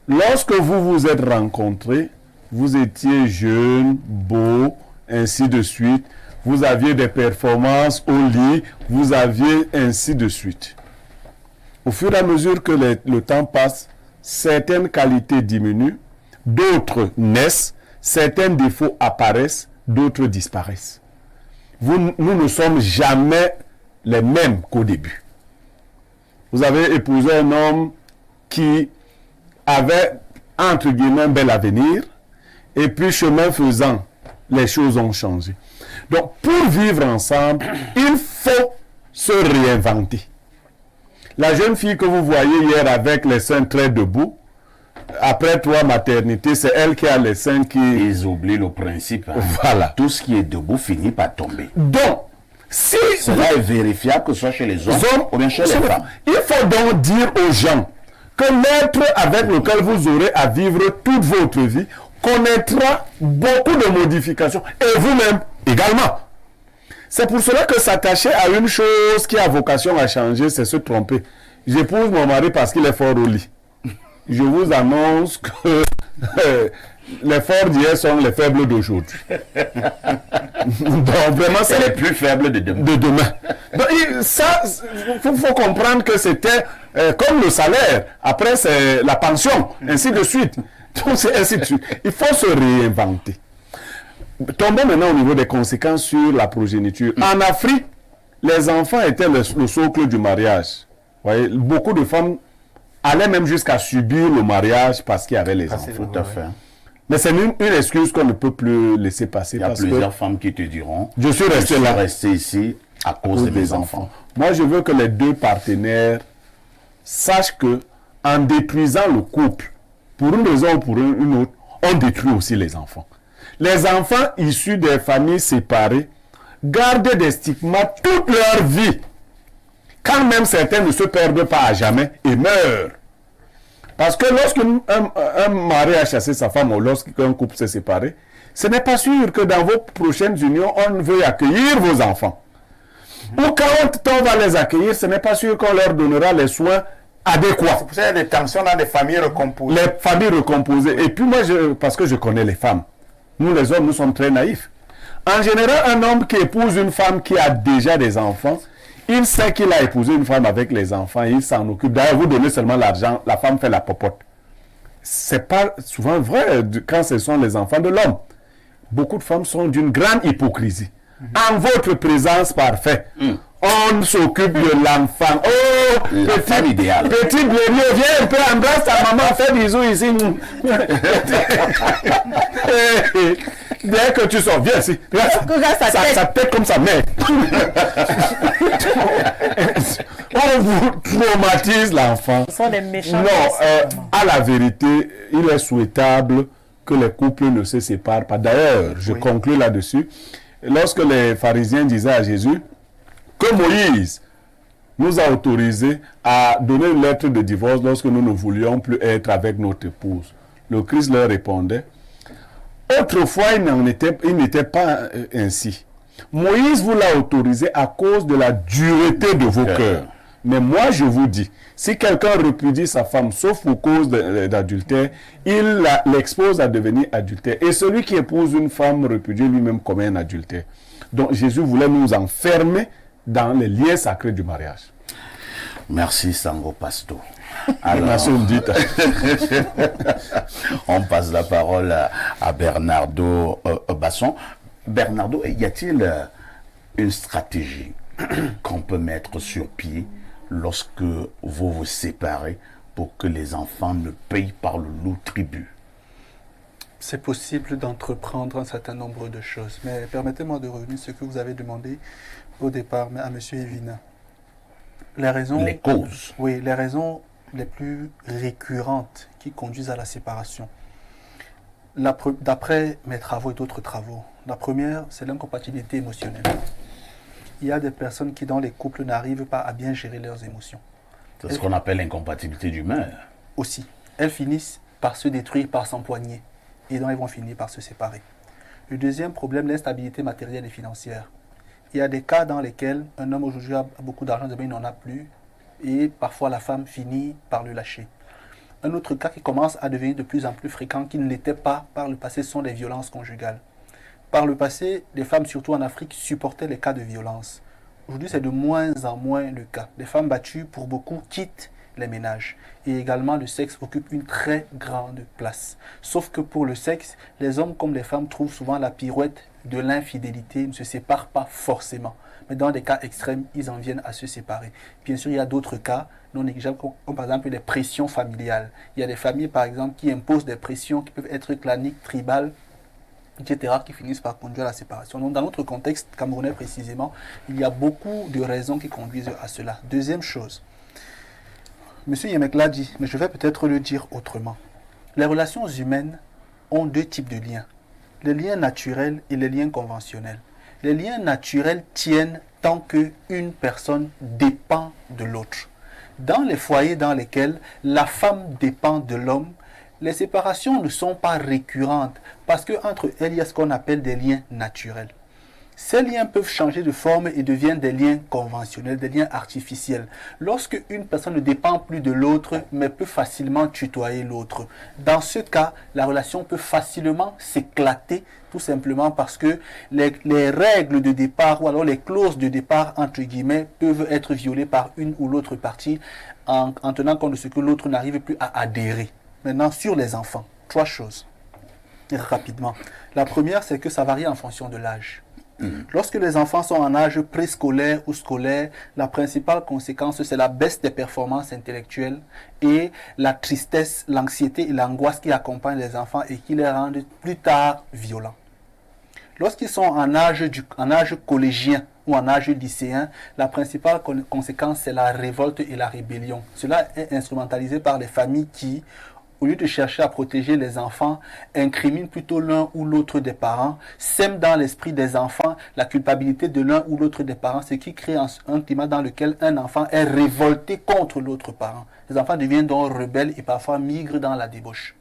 Lorsque vous vous êtes rencontrés, vous étiez jeune, beau, ainsi de suite. Vous aviez des performances au lit, vous aviez ainsi de suite. Au fur et à mesure que le temps passe, certaines qualités diminuent, d'autres naissent, certains défauts apparaissent, d'autres disparaissent. Nous ne sommes jamais les mêmes qu'au début. Vous avez épousé un homme qui avait, entre guillemets, un bel avenir, et puis chemin faisant, les choses ont changé. Donc, pour vivre ensemble, il faut se réinventer. La jeune fille que vous voyez hier avec les seins très debout, après 3 maternités, c'est elle qui a les seins qui... Ils oublient le principe. Voilà. Tout ce qui est debout finit par tomber. Donc, si... Cela est vérifiable que ce soit chez les hommes ou bien chez les femmes. Il faut donc dire aux gens que l'être avec lequel vous aurez à vivre toute votre vie connaîtra beaucoup de modifications. Et vous-même également. C'est pour cela que s'attacher à une chose qui a vocation à changer, c'est se tromper. J'épouse mon mari parce qu'il est fort au lit. Je vous annonce que les forts d'hier sont les faibles d'aujourd'hui. Donc vraiment, c'est les plus faibles de demain. Donc, ça, il faut comprendre que c'était comme le salaire. Après, c'est la pension, ainsi de suite. Donc, c'est ainsi de suite. Il faut se réinventer. Tombons maintenant au niveau des conséquences sur la progéniture. En Afrique, les enfants étaient le socle du mariage. Vous voyez, beaucoup de femmes allaient même jusqu'à subir le mariage parce qu'il y avait les enfants. Tout à fait. Mais c'est une excuse qu'on ne peut plus laisser passer. Il y a plusieurs femmes qui te diront je suis resté ici à cause de mes enfants. Moi, je veux que les deux partenaires sachent que en détruisant le couple, pour une raison ou pour une autre, on détruit aussi les enfants. Les enfants issus des familles séparées gardent des stigmates toute leur vie. Quand même certains ne se perdent pas à jamais et meurent. Parce que lorsqu'un mari a chassé sa femme ou lorsqu'un couple s'est séparé, ce n'est pas sûr que dans vos prochaines unions, on veuille accueillir vos enfants. Ou quand on va les accueillir, ce n'est pas sûr qu'on leur donnera les soins adéquats. C'est pour ça qu'il y a des tensions dans les familles recomposées. Les familles recomposées. Et puis moi, parce que je connais les femmes, nous les hommes, nous sommes très naïfs. En général, un homme qui épouse une femme qui a déjà des enfants, il sait qu'il a épousé une femme avec les enfants, il s'en occupe. D'ailleurs, vous donnez seulement l'argent, la femme fait la popote. C'est pas souvent vrai quand ce sont les enfants de l'homme. Beaucoup de femmes sont d'une grande hypocrisie. En votre présence parfaite, on s'occupe de l'enfant. Oh, la femme idéale. Petit Blériot, viens un peu, embrasse ta maman, fais bisous ici. Dès que tu sors, viens ici. Regarde sa tête. Sa tête comme sa mère. On vous traumatise l'enfant. Ce sont des méchants. Non, à la vérité, il est souhaitable que les couples ne se séparent pas. D'ailleurs, je conclue là-dessus. Lorsque les pharisiens disaient à Jésus que Moïse nous a autorisés à donner une lettre de divorce lorsque nous ne voulions plus être avec notre épouse, le Christ leur répondait, autrefois il n'était pas ainsi. Moïse vous l'a autorisé à cause de la dureté de vos cœurs. Mais moi, je vous dis, si quelqu'un répudie sa femme, sauf pour cause d'adultère, il l'expose à devenir adultère. Et celui qui épouse une femme répudiée lui-même commet un adultère. Donc Jésus voulait nous enfermer dans les liens sacrés du mariage. Merci Sango Pasto. Alors, on passe la parole à Bernardo Basson. Bernardo, y a-t-il une stratégie qu'on peut mettre sur pied lorsque vous vous séparez pour que les enfants ne payent pas le lourd tribut? C'est possible d'entreprendre un certain nombre de choses, mais permettez-moi de revenir sur ce que vous avez demandé au départ à M. Evina. Les causes. Oui, les raisons les plus récurrentes qui conduisent à la séparation. D'après mes travaux et d'autres travaux, la première, c'est l'incompatibilité émotionnelle. Il y a des personnes qui, dans les couples, n'arrivent pas à bien gérer leurs émotions. C'est ce qu'on appelle l'incompatibilité d'humeur. Aussi. Elles finissent par se détruire, par s'empoigner. Et donc, elles vont finir par se séparer. Le deuxième problème, l'instabilité matérielle et financière. Il y a des cas dans lesquels un homme aujourd'hui a beaucoup d'argent, demain il n'en a plus. Et parfois, la femme finit par le lâcher. Un autre cas qui commence à devenir de plus en plus fréquent, qui ne l'était pas par le passé, sont les violences conjugales. Par le passé, les femmes, surtout en Afrique, supportaient les cas de violence. Aujourd'hui, c'est de moins en moins le cas. Les femmes battues, pour beaucoup, quittent les ménages. Et également, le sexe occupe une très grande place. Sauf que pour le sexe, les hommes comme les femmes trouvent souvent la pirouette de l'infidélité, ne se séparent pas forcément. Mais dans des cas extrêmes, ils en viennent à se séparer. Bien sûr, il y a d'autres cas non négligeables, comme par exemple les pressions familiales. Il y a des familles, par exemple, qui imposent des pressions qui peuvent être claniques, tribales, etc., qui finissent par conduire à la séparation. Donc, dans notre contexte camerounais précisément, il y a beaucoup de raisons qui conduisent à cela. Deuxième chose, M. Yemek l'a dit, mais je vais peut-être le dire autrement. Les relations humaines ont deux types de liens. Les liens naturels et les liens conventionnels. Les liens naturels tiennent tant qu'une personne dépend de l'autre. Dans les foyers dans lesquels la femme dépend de l'homme, les séparations ne sont pas récurrentes parce qu'entre elles, il y a ce qu'on appelle des liens naturels. Ces liens peuvent changer de forme et deviennent des liens conventionnels, des liens artificiels. Lorsque une personne ne dépend plus de l'autre, mais peut facilement tutoyer l'autre. Dans ce cas, la relation peut facilement s'éclater, tout simplement parce que les règles de départ, ou alors les clauses de départ, entre guillemets, peuvent être violées par une ou l'autre partie en tenant compte de ce que l'autre n'arrive plus à adhérer. Maintenant, sur les enfants, trois choses, rapidement. La première, c'est que ça varie en fonction de l'âge. Lorsque les enfants sont en âge préscolaire ou scolaire, la principale conséquence, c'est la baisse des performances intellectuelles et la tristesse, l'anxiété et l'angoisse qui accompagnent les enfants et qui les rendent plus tard violents. Lorsqu'ils sont en âge collégien ou en âge lycéen, la principale conséquence, c'est la révolte et la rébellion. Cela est instrumentalisé par les familles qui, au lieu de chercher à protéger les enfants, incriminent plutôt l'un ou l'autre des parents, sèment dans l'esprit des enfants la culpabilité de l'un ou l'autre des parents, ce qui crée un climat dans lequel un enfant est révolté contre l'autre parent. Les enfants deviennent donc rebelles et parfois migrent dans la débauche.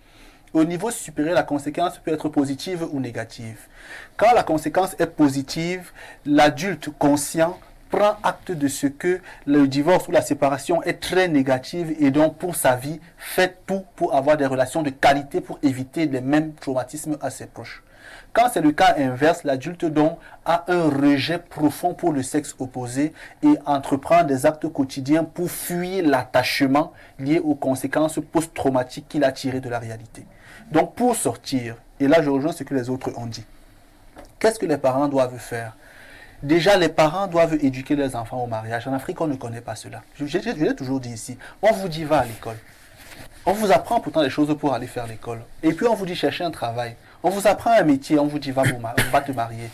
Au niveau supérieur, la conséquence peut être positive ou négative. Quand la conséquence est positive, l'adulte conscient prend acte de ce que le divorce ou la séparation est très négative et donc pour sa vie, fait tout pour avoir des relations de qualité pour éviter les mêmes traumatismes à ses proches. Quand c'est le cas inverse, l'adulte donc a un rejet profond pour le sexe opposé et entreprend des actes quotidiens pour fuir l'attachement lié aux conséquences post-traumatiques qu'il a tirées de la réalité. Donc pour sortir, et là je rejoins ce que les autres ont dit, qu'est-ce que les parents doivent faire ? Déjà, les parents doivent éduquer leurs enfants au mariage. En Afrique, on ne connaît pas cela. Je l'ai toujours dit ici. On vous dit va à l'école. On vous apprend pourtant des choses pour aller faire l'école. Et puis on vous dit chercher un travail. On vous apprend un métier, on vous dit va te marier.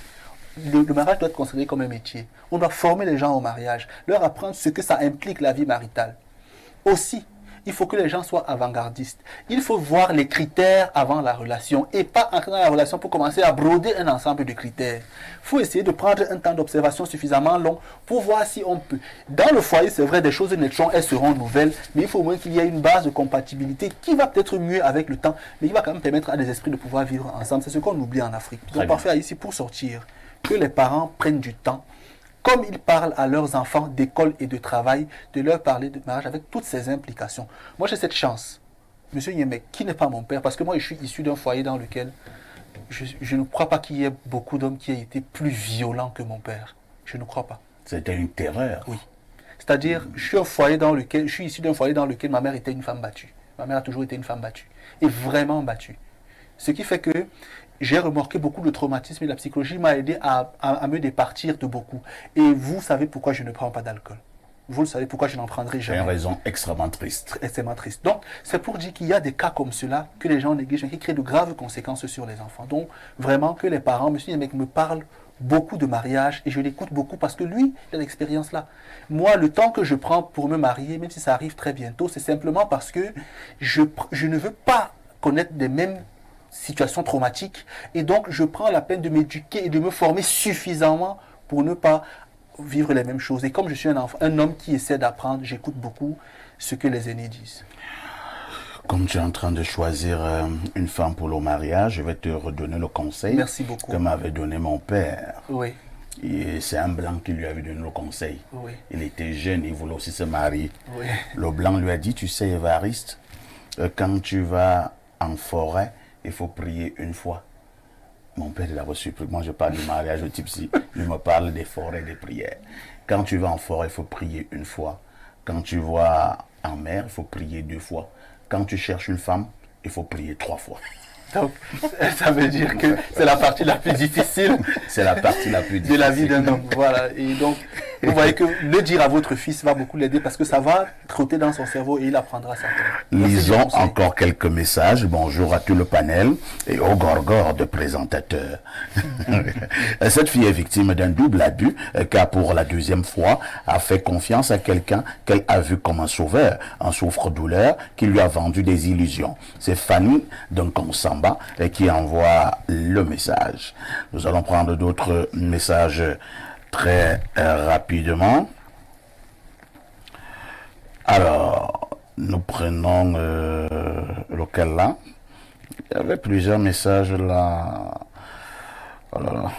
Le mariage doit être considéré comme un métier. On doit former les gens au mariage, leur apprendre ce que ça implique la vie maritale. Aussi, il faut que les gens soient avant-gardistes. Il faut voir les critères avant la relation et pas entrer dans la relation pour commencer à broder un ensemble de critères. Il faut essayer de prendre un temps d'observation suffisamment long pour voir si on peut. Dans le foyer, c'est vrai, des choses naîtront, elles seront nouvelles, mais il faut au moins qu'il y ait une base de compatibilité qui va peut-être mieux avec le temps, mais qui va quand même permettre à des esprits de pouvoir vivre ensemble. C'est ce qu'on oublie en Afrique. Donc, parfait, ici, pour sortir, que les parents prennent du temps, comme ils parlent à leurs enfants d'école et de travail, de leur parler de mariage avec toutes ces implications. Moi, j'ai cette chance. Monsieur Yemek, qui n'est pas mon père, parce que moi, je suis issu d'un foyer dans lequel je ne crois pas qu'il y ait beaucoup d'hommes qui aient été plus violents que mon père. Je ne crois pas. C'était une terreur. Oui. C'est-à-dire, je suis issu d'un foyer dans lequel ma mère était une femme battue. Ma mère a toujours été une femme battue. Et vraiment battue. Ce qui fait que j'ai remarqué beaucoup de traumatisme et la psychologie m'a aidé à me départir de beaucoup. Et vous savez pourquoi je ne prends pas d'alcool. Vous le savez pourquoi je n'en prendrai jamais. C'est une raison extrêmement triste. Extrêmement triste. Donc, c'est pour dire qu'il y a des cas comme cela que les gens négligent et qui créent de graves conséquences sur les enfants. Donc, vraiment que les parents, monsieur Yemek me parle beaucoup de mariage et je l'écoute beaucoup parce que lui, il a l'expérience là. Moi, le temps que je prends pour me marier, même si ça arrive très bientôt, c'est simplement parce que je ne veux pas connaître des mêmes situation traumatique et donc je prends la peine de m'éduquer et de me former suffisamment pour ne pas vivre les mêmes choses. Et comme je suis un homme qui essaie d'apprendre, j'écoute beaucoup ce que les aînés disent. Comme tu es en train de choisir une femme pour le mariage, je vais te redonner le conseil. Merci beaucoup. Que m'avait donné mon père. Oui. Et c'est un blanc qui lui avait donné le conseil. Oui. Il était jeune, il voulait aussi se marier. Oui. Le blanc lui a dit, tu sais Évariste, quand tu vas en forêt, il faut prier une fois. Mon père l'a reçu. Moi, je parle du mariage au type-ci. Il me parle des forêts, des prières. Quand tu vas en forêt, il faut prier une fois. Quand tu vas en mer, il faut prier 2 fois. Quand tu cherches une femme, il faut prier 3 fois. Donc, ça veut dire que c'est la partie la plus difficile. C'est la partie la plus difficile de la vie d'un homme. Voilà. Et donc, vous voyez que le dire à votre fils va beaucoup l'aider parce que ça va trotter dans son cerveau et il apprendra ça. Lisons encore quelques messages. Bonjour à tout le panel et au gorgor de présentateurs. Cette fille est victime d'un double abus car pour la 2e fois a fait confiance à quelqu'un qu'elle a vu comme un sauveur, un souffre-douleur qui lui a vendu des illusions. C'est Fanny d'Nkonsamba qui envoie le message. Nous allons prendre d'autres messages très rapidement. Alors, nous prenons lequel là. Il y avait plusieurs messages là. Alors,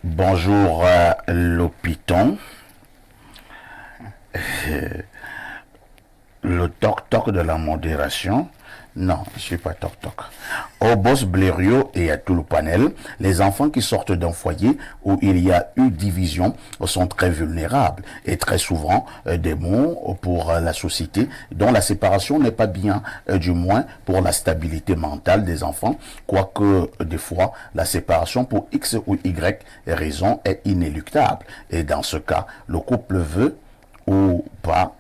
bonjour l'hôpital. Le toc-toc de la modération. Non, je ne suis pas toc-toc. Au boss Blériot et à tout le panel, les enfants qui sortent d'un foyer où il y a eu division sont très vulnérables et très souvent des mots pour la société dont la séparation n'est pas bien, du moins pour la stabilité mentale des enfants, quoique des fois la séparation pour X ou Y raison est inéluctable. Et dans ce cas, le couple veut ou pas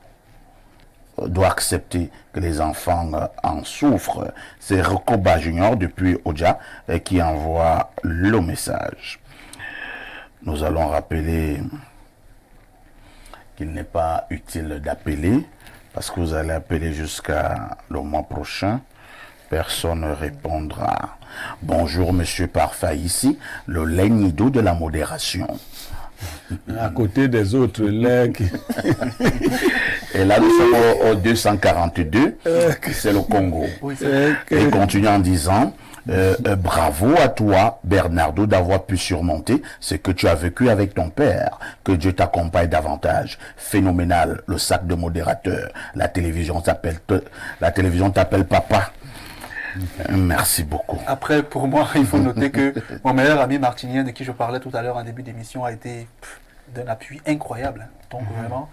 doit accepter que les enfants en souffrent. C'est Recoba Junior depuis Oja qui envoie le message. Nous allons rappeler qu'il n'est pas utile d'appeler parce que vous allez appeler jusqu'à le mois prochain. Personne ne répondra. Bonjour Monsieur Parfait ici, le Lenido de la modération. À côté des autres, là. Et là, nous sommes au 242, c'est le Congo. Et continue en disant, bravo à toi, Bernardo, d'avoir pu surmonter ce que tu as vécu avec ton père. Que Dieu t'accompagne davantage. Phénoménal, le sac de modérateur. La télévision t'appelle papa. Merci beaucoup. Après, pour moi, il faut noter que mon meilleur ami martinien, de qui je parlais tout à l'heure en début d'émission, a été d'un appui incroyable. Donc vraiment,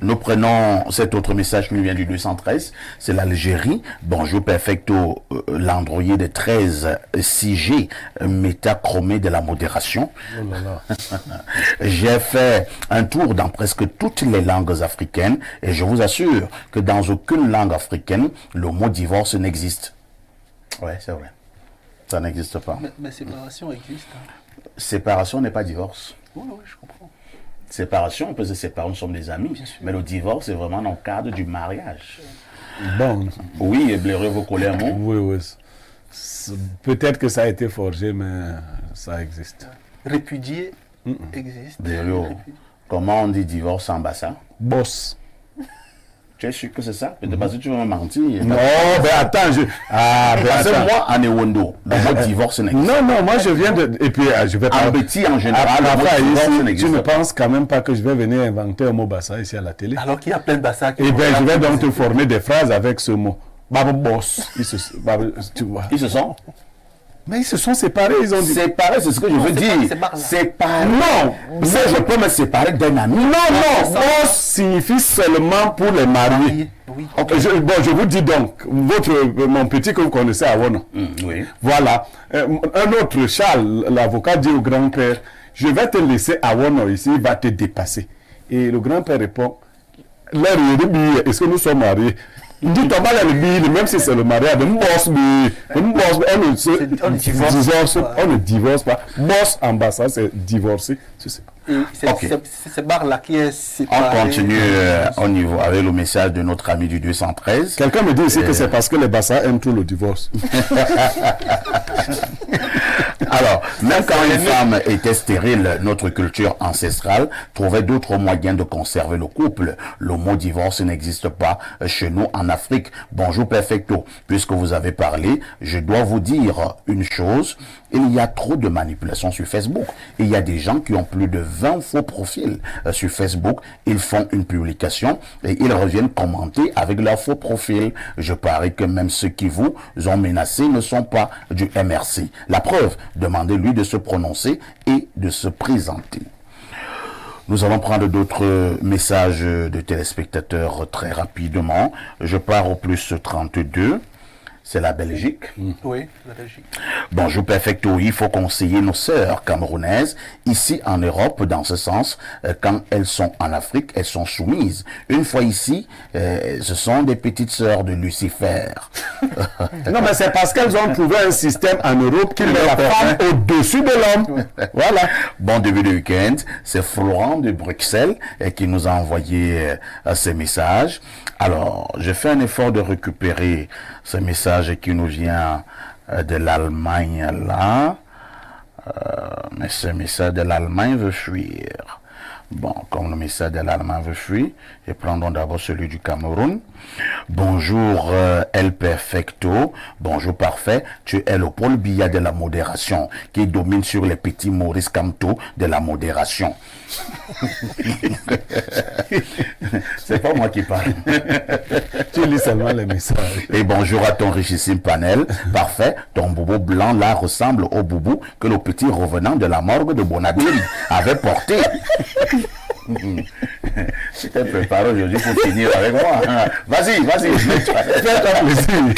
Nous prenons cet autre message qui nous vient du 213, c'est l'Algérie. Bonjour perfecto, l'Android 13 6G, métachromé de la modération. Oh là là. J'ai fait un tour dans presque toutes les langues africaines et je vous assure que dans aucune langue africaine, le mot divorce n'existe. Ouais, c'est vrai. Ça n'existe pas. Mais séparation existe. Hein. Séparation n'est pas divorce. Oui, je comprends. Séparation, on peut se séparer, nous sommes des amis. Mais le divorce, c'est vraiment dans le cadre du mariage. Bon. Oui, et blaireau vos colères, mon. Oui. Peut-être que ça a été forgé, mais ça existe. Répudier existe. Blaireau, comment on dit divorce en bassa? Boss. Tu es sûr que c'est ça? Peut-être parce que tu veux me mentir. Non, mais attends, Parce que moi, en Ewondo, le mot divorce n'existe pas. Non, moi je viens de... Et puis, je vais En petit, en général, le mot divorce ici, tu n'existe ne pas. penses quand même pas que je vais venir inventer un mot bassa ici à la télé? Alors qu'il y a plein de bassins qui... Eh bien, je vais donc te former des phrases avec ce mot. Baba boss. Tu vois. Ils se sont Mais ils se sont séparés, ils ont dit... séparés, c'est ce que je veux dire. Séparés. Non, Moi, je peux me séparer d'un ami. non, boss signifie seulement pour les mariés. Oui. Ok, je vous dis donc, mon petit que vous connaissez à Wono. Oui. Voilà. Un autre, Charles, l'avocat, dit au grand-père, je vais te laisser à Wono ici, il va te dépasser. Et le grand-père répond, est-ce que nous sommes mariés? Il dit, même si c'est le mariage, on ne divorce pas. Boss en bas, ça c'est divorcé. Et c'est ce bar-là qui est séparé. On continue au niveau avec le message de notre ami du 213. Quelqu'un me dit ici que c'est parce que les Bassa aiment tout le divorce. Alors, même quand une femme était stérile, notre culture ancestrale trouvait d'autres moyens de conserver le couple. Le mot divorce n'existe pas chez nous en Afrique. Bonjour perfecto. Puisque vous avez parlé, je dois vous dire une chose. Il y a trop de manipulations sur Facebook. Il y a des gens qui ont plus de 20 faux profils sur Facebook. Ils font une publication et ils reviennent commenter avec leur faux profil. Je parie que même ceux qui vous ont menacé ne sont pas du MRC. La preuve, demandez-lui de se prononcer et de se présenter. Nous allons prendre d'autres messages de téléspectateurs très rapidement. Je pars au plus 32. C'est la Belgique. Oui, la Belgique. Bonjour perfecto, il faut conseiller nos sœurs camerounaises ici en Europe dans ce sens. Quand elles sont en Afrique, elles sont soumises. Une fois ici, ce sont des petites sœurs de Lucifer. Non, mais c'est parce qu'elles ont trouvé un système en Europe qui met la femme au-dessus de l'homme. Voilà. Bon début de week-end. C'est Florent de Bruxelles qui nous a envoyé ces messages. Alors, je fais un effort de récupérer ce message qui nous vient de l'Allemagne là. Mais ce message de l'Allemagne veut fuir. Bon, comme le message de l'Allemagne veut fuir, et prendons d'abord celui du Cameroun. Bonjour El Perfecto, bonjour parfait, tu es le Paul Biya de la modération qui domine sur les petits Maurice Kamto de la modération. C'est pas moi qui parle. Tu lis seulement les messages. Et bonjour à ton richissime panel. Parfait, ton boubou blanc là ressemble au boubou que le petit revenant de la morgue de Bonabili avait porté. Tu t'es préparé aujourd'hui pour finir avec moi. Vas-y, fais-toi plaisir.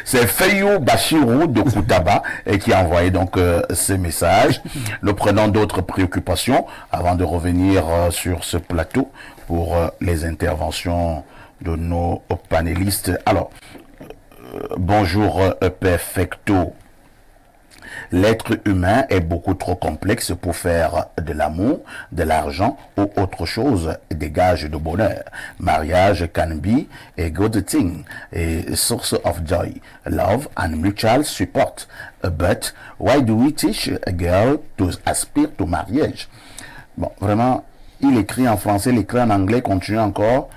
C'est Feyou Bachirou de Koutaba qui a envoyé donc ce message. Nous prenons d'autres préoccupations avant de revenir sur ce plateau pour les interventions de nos panélistes. Alors, bonjour Perfecto. L'être humain est beaucoup trop complexe pour faire de l'amour, de l'argent ou autre chose des gages de bonheur. Mariage can be a good thing, a source of joy, love and mutual support. But why do we teach a girl to aspire to marriage? Bon, vraiment, il écrit en français, il écrit en anglais, continue encore.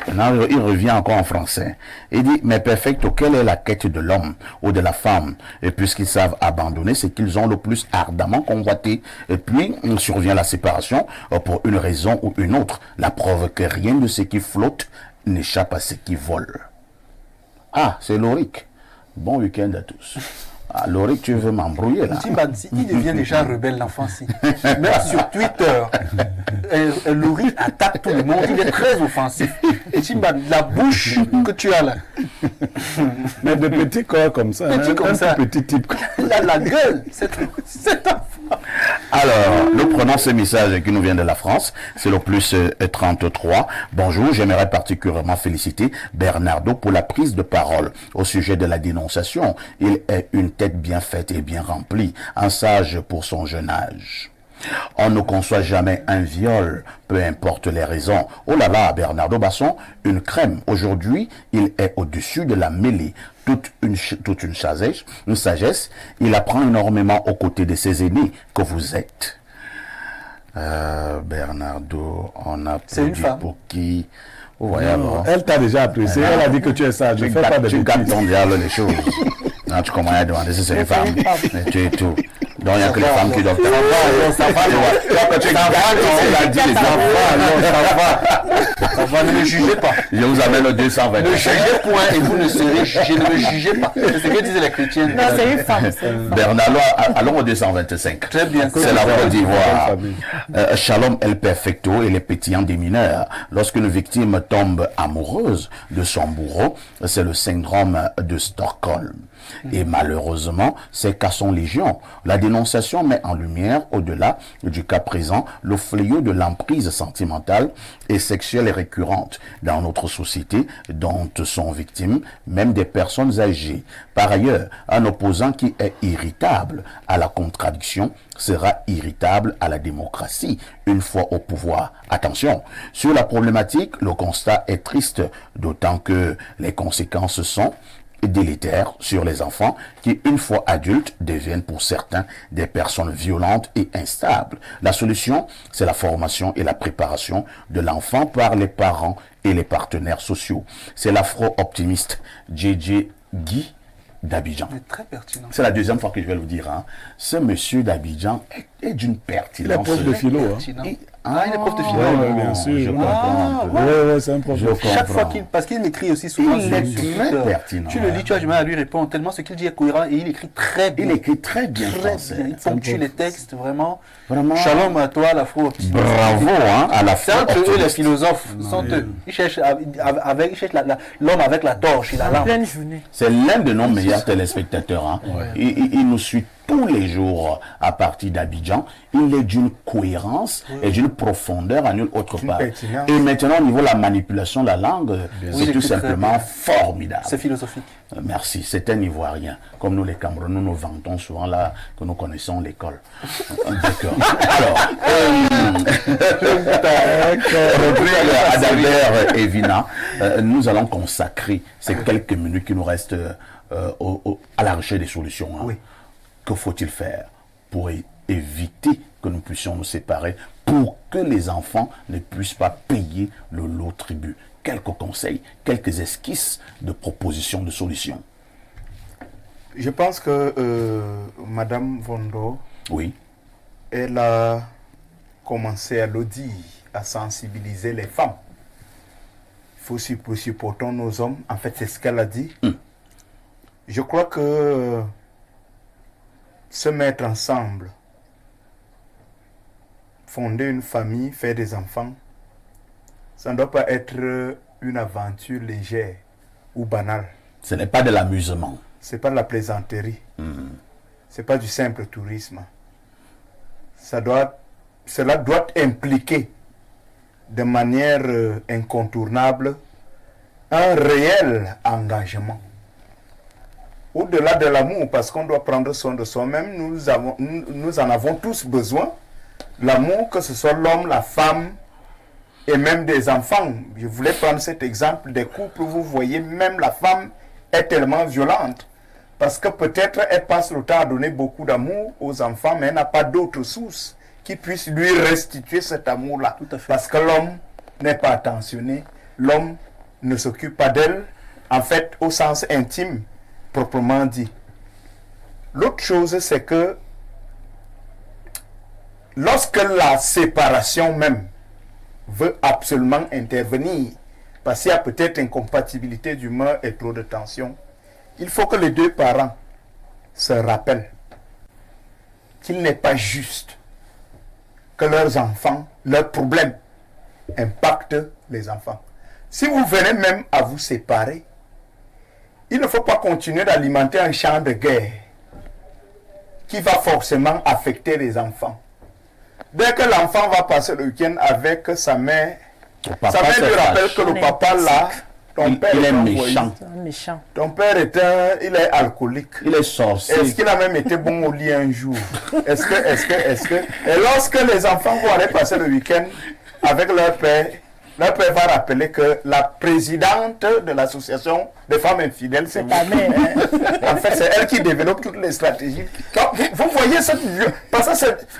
Maintenant, il revient encore en français. Il dit, mais perfecto, quelle est la quête de l'homme ou de la femme? Et puisqu'ils savent abandonner, c'est qu'ils ont le plus ardemment convoité. Et puis, survient la séparation pour une raison ou une autre. La preuve que rien de ce qui flotte n'échappe à ce qui vole. Ah, c'est Loric. Bon week-end à tous. Ah, Laurie, tu veux m'embrouiller là? Timbansi, il devient déjà rebelle, l'enfant-ci. Même sur Twitter, Laurie attaque tout le monde, il est très offensif. Et Timban, la bouche que tu as là, Mais de petits corps comme ça, Petit hein, comme un ça. petit type. il a la gueule, cet enfant. Alors, nous prenons ce message qui nous vient de la France. C'est le plus 33. Bonjour, j'aimerais particulièrement féliciter Bernardo pour la prise de parole au sujet de la dénonciation. Il est une tête bien faite et bien remplie, un sage pour son jeune âge. On ne conçoit jamais un viol, peu importe les raisons. Oh là là, Bernardo Basson, une crème. Aujourd'hui, il est au-dessus de la mêlée. Toute une sagesse. Il apprend énormément aux côtés de ses aînés que vous êtes. Bernardo, on a C'est une femme. pour qui? Vous voyez, alors. Elle t'a déjà apprécié, elle a dit que tu es sage. Ne Tu fais pas de tu gâtes bêtises. ton diable les choses. Non, tu commences à demander si c'est une femme. Mais tu es tout. Donc il n'y a que les femmes qui doivent Ça va, quand tu gâtes, on a dit les enfants. ça va, ne me jugez pas. Je vous amène le 220. Ne jugez point et vous ne serez jugés, ne me jugez pas. C'est ce que disaient les chrétiens. Non, c'est une femme. c'est une femme. Bernardo, allons au 225. Très bien. C'est la Côte d'Ivoire. famille. Shalom El Perfecto et les pétillants des mineurs. Lorsque une victime tombe amoureuse de son bourreau, c'est le syndrome de Stockholm. Et malheureusement, c'est qu'à son légion. La dénonciation met en lumière, au-delà du cas présent, le fléau de l'emprise sentimentale et sexuelle récurrente dans notre société, dont sont victimes même des personnes âgées. Par ailleurs, un opposant qui est irritable à la contradiction sera irritable à la démocratie une fois au pouvoir. Attention, sur la problématique, le constat est triste, d'autant que les conséquences sont délétères sur les enfants qui, une fois adultes, deviennent pour certains des personnes violentes et instables. La solution, c'est la formation et la préparation de l'enfant par les parents et les partenaires sociaux. C'est l'afro-optimiste JJ Guy d'Abidjan. C'est très pertinent. C'est la deuxième fois que je vais le dire. Hein. Ce monsieur d'Abidjan est d'une Il est pertinence. prof de philo. Hein. Pertinent. Il- Il est prof de philo. Ouais, bien sûr. Je comprends un peu. Ouais, c'est un prof de Je philo. Chaque fois comprends. parce qu'il m'écrit aussi souvent Il sur est Twitter. très pertinent. Tu le lis, tu as du mal à lui répondre tellement ce qu'il dit est cohérent et il écrit très bien. Il écrit très bien très français. bien. Il ponctue les textes vraiment. Vraiment. Shalom à toi, l'afro-optimiste. Bravo hein, à la C'est fois. entre eux les philosophes. Sont eux. Ils cherchent l'homme avec la torche et la En lampe. pleine journée. C'est l'un de nos meilleurs téléspectateurs. Hein. Il nous suit tous les jours à partir d'Abidjan. Il est d'une cohérence et d'une profondeur à nulle autre part. pertinence. Et maintenant, au niveau de la manipulation de la langue, c'est Oui, tout c'est très simplement bien. formidable. C'est philosophique. Merci, c'est un Ivoirien. Comme nous les Camerounais, nous vantons souvent là que nous connaissons l'école. D'accord. Alors, Rodrigue, Adalbert et Vina, nous allons consacrer ces quelques minutes qui nous restent à la recherche des solutions. Hein. Oui. Que faut-il faire pour éviter que nous puissions nous séparer, pour que les enfants ne puissent pas payer le lot tribut? Quelques conseils, quelques esquisses de propositions de solutions. Je pense que Madame Vondo, Oui. elle a commencé à le dire, à sensibiliser les femmes. Il faut supporter nos hommes. En fait, c'est ce qu'elle a dit. Je crois que se mettre ensemble, fonder une famille, faire des enfants, ça ne doit pas être une aventure légère ou banale. Ce n'est pas de l'amusement. C'est pas de la plaisanterie. C'est pas du simple tourisme. Cela doit impliquer de manière incontournable un réel engagement. Au-delà de l'amour, parce qu'on doit prendre soin de soi-même, nous en avons tous besoin. L'amour, que ce soit l'homme, la femme et même des enfants. Je voulais prendre cet exemple des couples où vous voyez même la femme est tellement violente. Parce que peut-être elle passe le temps à donner beaucoup d'amour aux enfants, mais elle n'a pas d'autres sources qui puissent lui restituer cet amour-là. Tout à fait. Parce que l'homme n'est pas attentionné, l'homme ne s'occupe pas d'elle, en fait, au sens intime, proprement dit. L'autre chose, c'est que lorsque la séparation même veut absolument intervenir, parce qu'il y a peut-être incompatibilité d'humeur et trop de tension, il faut que les deux parents se rappellent qu'il n'est pas juste que leurs enfants, leurs problèmes impactent les enfants. Si vous venez même à vous séparer, il ne faut pas continuer d'alimenter un champ de guerre qui va forcément affecter les enfants. Dès que l'enfant va passer le week-end avec sa mère, sa mère lui rappelle que le papa là, ton père est méchant. Méchant. Ton père il est alcoolique. Il est sorcier. Est-ce qu'il a même été bon au lit un jour? Est-ce que... Et lorsque les enfants vont aller passer le week-end avec leur père va rappeler que la présidente de l'association des femmes infidèles, c'est ta mère. En fait, c'est elle qui développe toutes les stratégies. Donc, vous voyez cette violence, parce que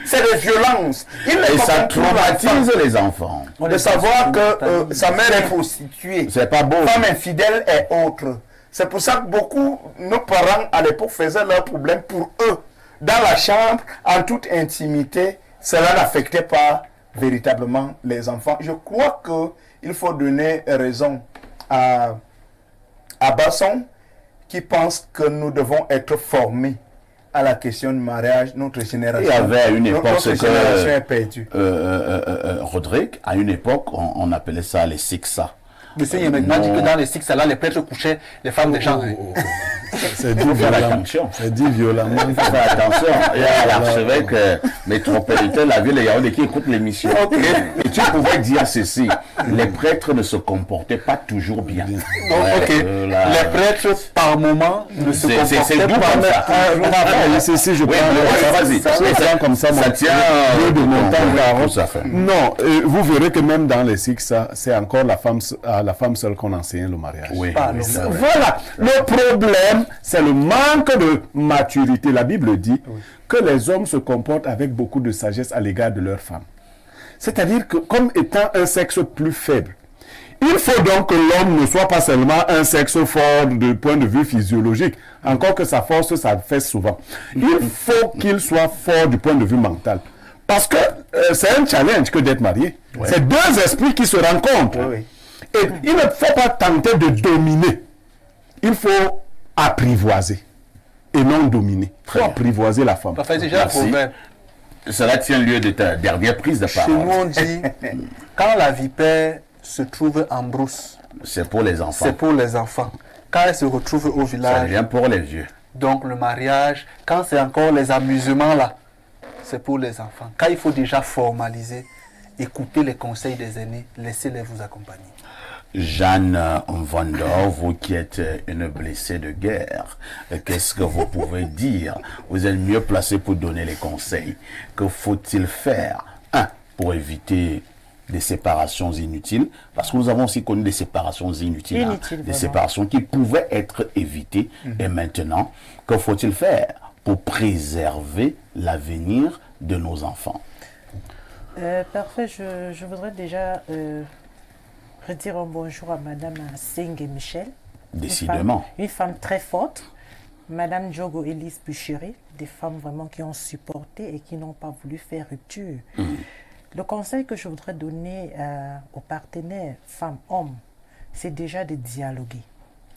c'est des violences. Et ça traumatise les enfants. De savoir que sa mère est prostituée. C'est pas beau. Femme infidèle et autres. C'est pour ça que beaucoup, nos parents à l'époque faisaient leurs problèmes pour eux. Dans la chambre, en toute intimité, cela n'affectait pas véritablement les enfants. Je crois qu'il faut donner raison à Basson qui pense que nous devons être formés à la question du mariage. Notre génération, Il y avait à une époque notre génération est perdue. Rodrigue, à une époque, on appelait ça les Sixa. Monsieur Yémekman dit que dans les Sixa, là, les prêtres couchaient les femmes des gens. C'est dit violemment. C'est dit violemment. Il faut faire attention. Il y a l'archevêque métropolitain de la ville de Yaoundé qui écoute l'émission. Et tu pouvais dire ceci. Les prêtres ne se comportaient pas toujours bien. Les prêtres, par moment, ne se comportaient pas. Ceci, je prends comme ça. Ça tient de montagne. Ça fait. Non, vous verrez que même dans les Sixa, c'est encore la femme seule qu'on enseigne le mariage. Oui. Voilà. Le problème, c'est le manque de maturité. La Bible dit que les hommes se comportent avec beaucoup de sagesse à l'égard de leurs femmes. C'est-à-dire que comme étant un sexe plus faible, il faut donc que l'homme ne soit pas seulement un sexe fort du point de vue physiologique, encore que sa force, ça fait souvent. Il faut qu'il soit fort du point de vue mental. Parce que c'est un challenge que d'être marié. Ouais. C'est deux esprits qui se rencontrent. Et il ne faut pas tenter de dominer. Il faut apprivoiser et non dominer. Il faut apprivoiser la femme. Cela tient lieu de ta dernière prise de parole. Chez nous, on dit, quand la vipère se trouve en brousse, c'est pour les enfants. C'est pour les enfants. Quand elle se retrouve au village, ça vient pour les vieux. Donc le mariage, quand c'est encore les amusements là, c'est pour les enfants. Quand il faut déjà formaliser, écouter les conseils des aînés, laissez-les vous accompagner. Jeanne Mvondor, vous qui êtes une blessée de guerre, qu'est-ce que vous pouvez dire? Vous êtes mieux placé pour donner les conseils. Que faut-il faire? Pour éviter des séparations inutiles, parce que nous avons aussi connu des séparations inutiles, des séparations qui pouvaient être évitées. Et maintenant, que faut-il faire pour préserver l'avenir de nos enfants? Parfait, je voudrais déjà redire un bonjour à Madame Singh et Michel. Décidément. Une femme très forte. Madame Diogo Elise Buchéry, des femmes vraiment qui ont supporté et qui n'ont pas voulu faire rupture. Le conseil que je voudrais donner aux partenaires femmes-hommes, c'est déjà de dialoguer.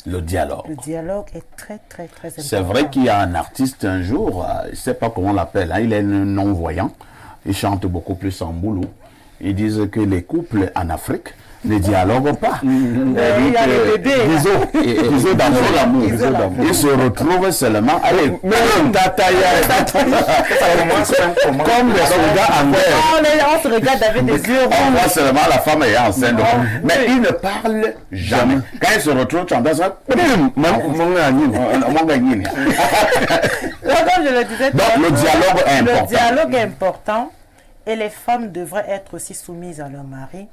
Le dialogue. Le dialogue est très, très, très important. C'est vrai qu'il y a un artiste un jour, je ne sais pas comment on l'appelle, il est non-voyant, il chante beaucoup plus en boulot. Ils disent que les couples en Afrique ne dialoguent pas. Il y a les bébés. Ils ont d'amour, l'amour. Ils se retrouvent seulement. Allez, même Tataya. Comme les soldats en guerre. On se regarde avec des yeux rouges. On voit seulement la femme est enceinte. Mais ils ne parlent jamais. Quand ils se retrouvent, tu entends ça. Comme je le disais, donc le dialogue est important. Le dialogue est important. Et les femmes devraient être aussi soumises à leur mari.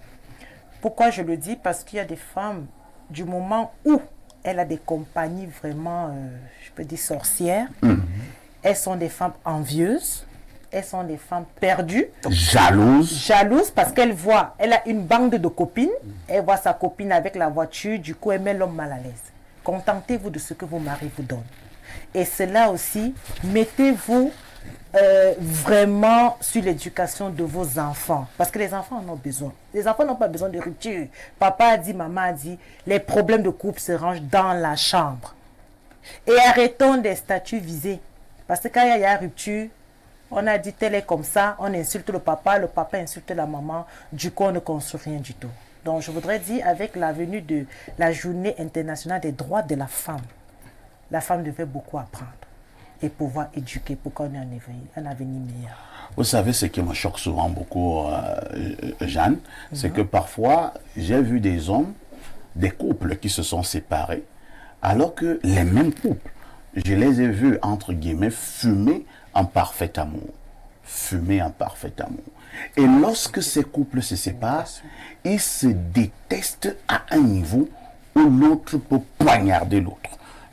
Pourquoi je le dis? Parce qu'il y a des femmes, du moment où elle a des compagnies vraiment, je peux dire sorcières, elles sont des femmes envieuses, elles sont des femmes perdues. Jalouses. Jalouses parce qu'elle voit, elle a une bande de copines, elle voit sa copine avec la voiture, du coup elle met l'homme mal à l'aise. Contentez-vous de ce que vos maris vous donnent. Et cela aussi, mettez-vous vraiment sur l'éducation de vos enfants. Parce que les enfants en ont besoin. Les enfants n'ont pas besoin de rupture. Papa a dit, maman a dit, les problèmes de couple se rangent dans la chambre. Et arrêtons des statuts visés. Parce que quand il y a rupture, on a dit tel est comme ça, on insulte le papa insulte la maman, du coup on ne construit rien du tout. Donc je voudrais dire, avec la venue de la journée internationale des droits de la femme devait beaucoup apprendre et pouvoir éduquer pour qu'on ait un avenir meilleur. Vous savez, ce qui me choque souvent beaucoup, Jeanne, c'est que parfois, j'ai vu des hommes, des couples qui se sont séparés, alors que les mêmes couples, je les ai vus, entre guillemets, fumer en parfait amour. Fumer en parfait amour. Et lorsque ces couples se séparent, ils se détestent à un niveau où l'autre peut poignarder l'autre.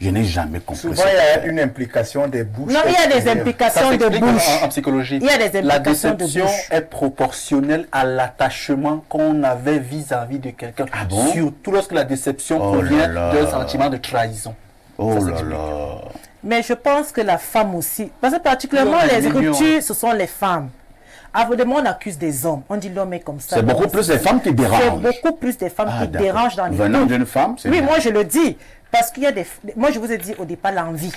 Je n'ai jamais compris. Souvent, il y a une implication des bouches. Non, il y a des implications de bouche. En psychologie. Il y a des La implications de déception bouche. est proportionnelle à l'attachement qu'on avait vis-à-vis de quelqu'un. Ah bon? Surtout lorsque la déception Oh provient là là. d'un sentiment de trahison. Oh Ça là s'explique. là. Mais je pense que la femme aussi, parce que particulièrement Oui, les on est mignon. ruptures, ce sont les femmes. Évidemment, on accuse des hommes. On dit l'homme est comme ça. C'est beaucoup plus les femmes qui dérangent. C'est beaucoup plus des femmes Ah, qui d'accord. dérangent dans les Venant couples. d'une femme, c'est Oui, bien. moi je le dis. Parce qu'il y a des... Moi je vous ai dit au départ l'envie.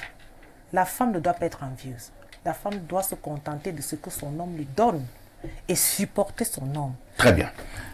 La femme ne doit pas être envieuse. La femme doit se contenter de ce que son homme lui donne et supporter son homme. Très bien.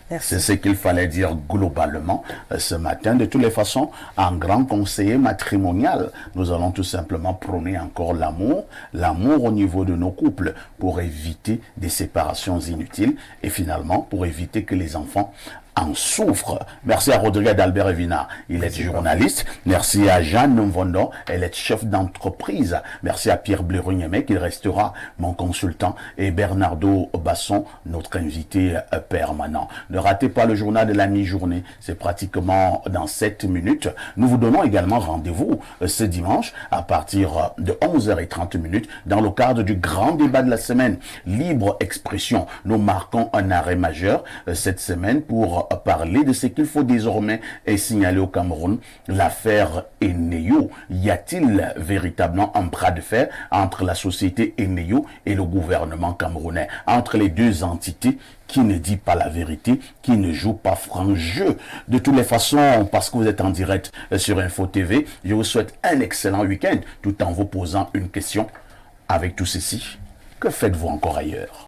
Merci. C'est ce qu'il fallait dire globalement ce matin. De toutes les façons, en grand conseiller matrimonial, nous allons tout simplement prôner encore l'amour au niveau de nos couples pour éviter des séparations inutiles et finalement pour éviter que les enfants en souffrent. Merci à Rodrigue d'Albert Evina, il est journaliste. Merci à Jeanne Mvondo, elle est chef d'entreprise. Merci à Pierre Blérugnémé, qui restera mon consultant, et Bernardo Basson, notre invité permanent. Ne ratez pas le journal de la mi-journée, c'est pratiquement dans 7 minutes. Nous vous donnons également rendez-vous ce dimanche à partir de 11h30 dans le cadre du grand débat de la semaine, libre expression. Nous marquons un arrêt majeur cette semaine pour parler de ce qu'il faut désormais signaler au Cameroun, l'affaire Eneyo. Y a-t-il véritablement un bras de fer entre la société Eneyo et le gouvernement camerounais, entre les deux entités qui ne dit pas la vérité, qui ne joue pas franc jeu? De toutes les façons, parce que vous êtes en direct sur Info TV, je vous souhaite un excellent week-end tout en vous posant une question. Avec tout ceci, que faites-vous encore ailleurs?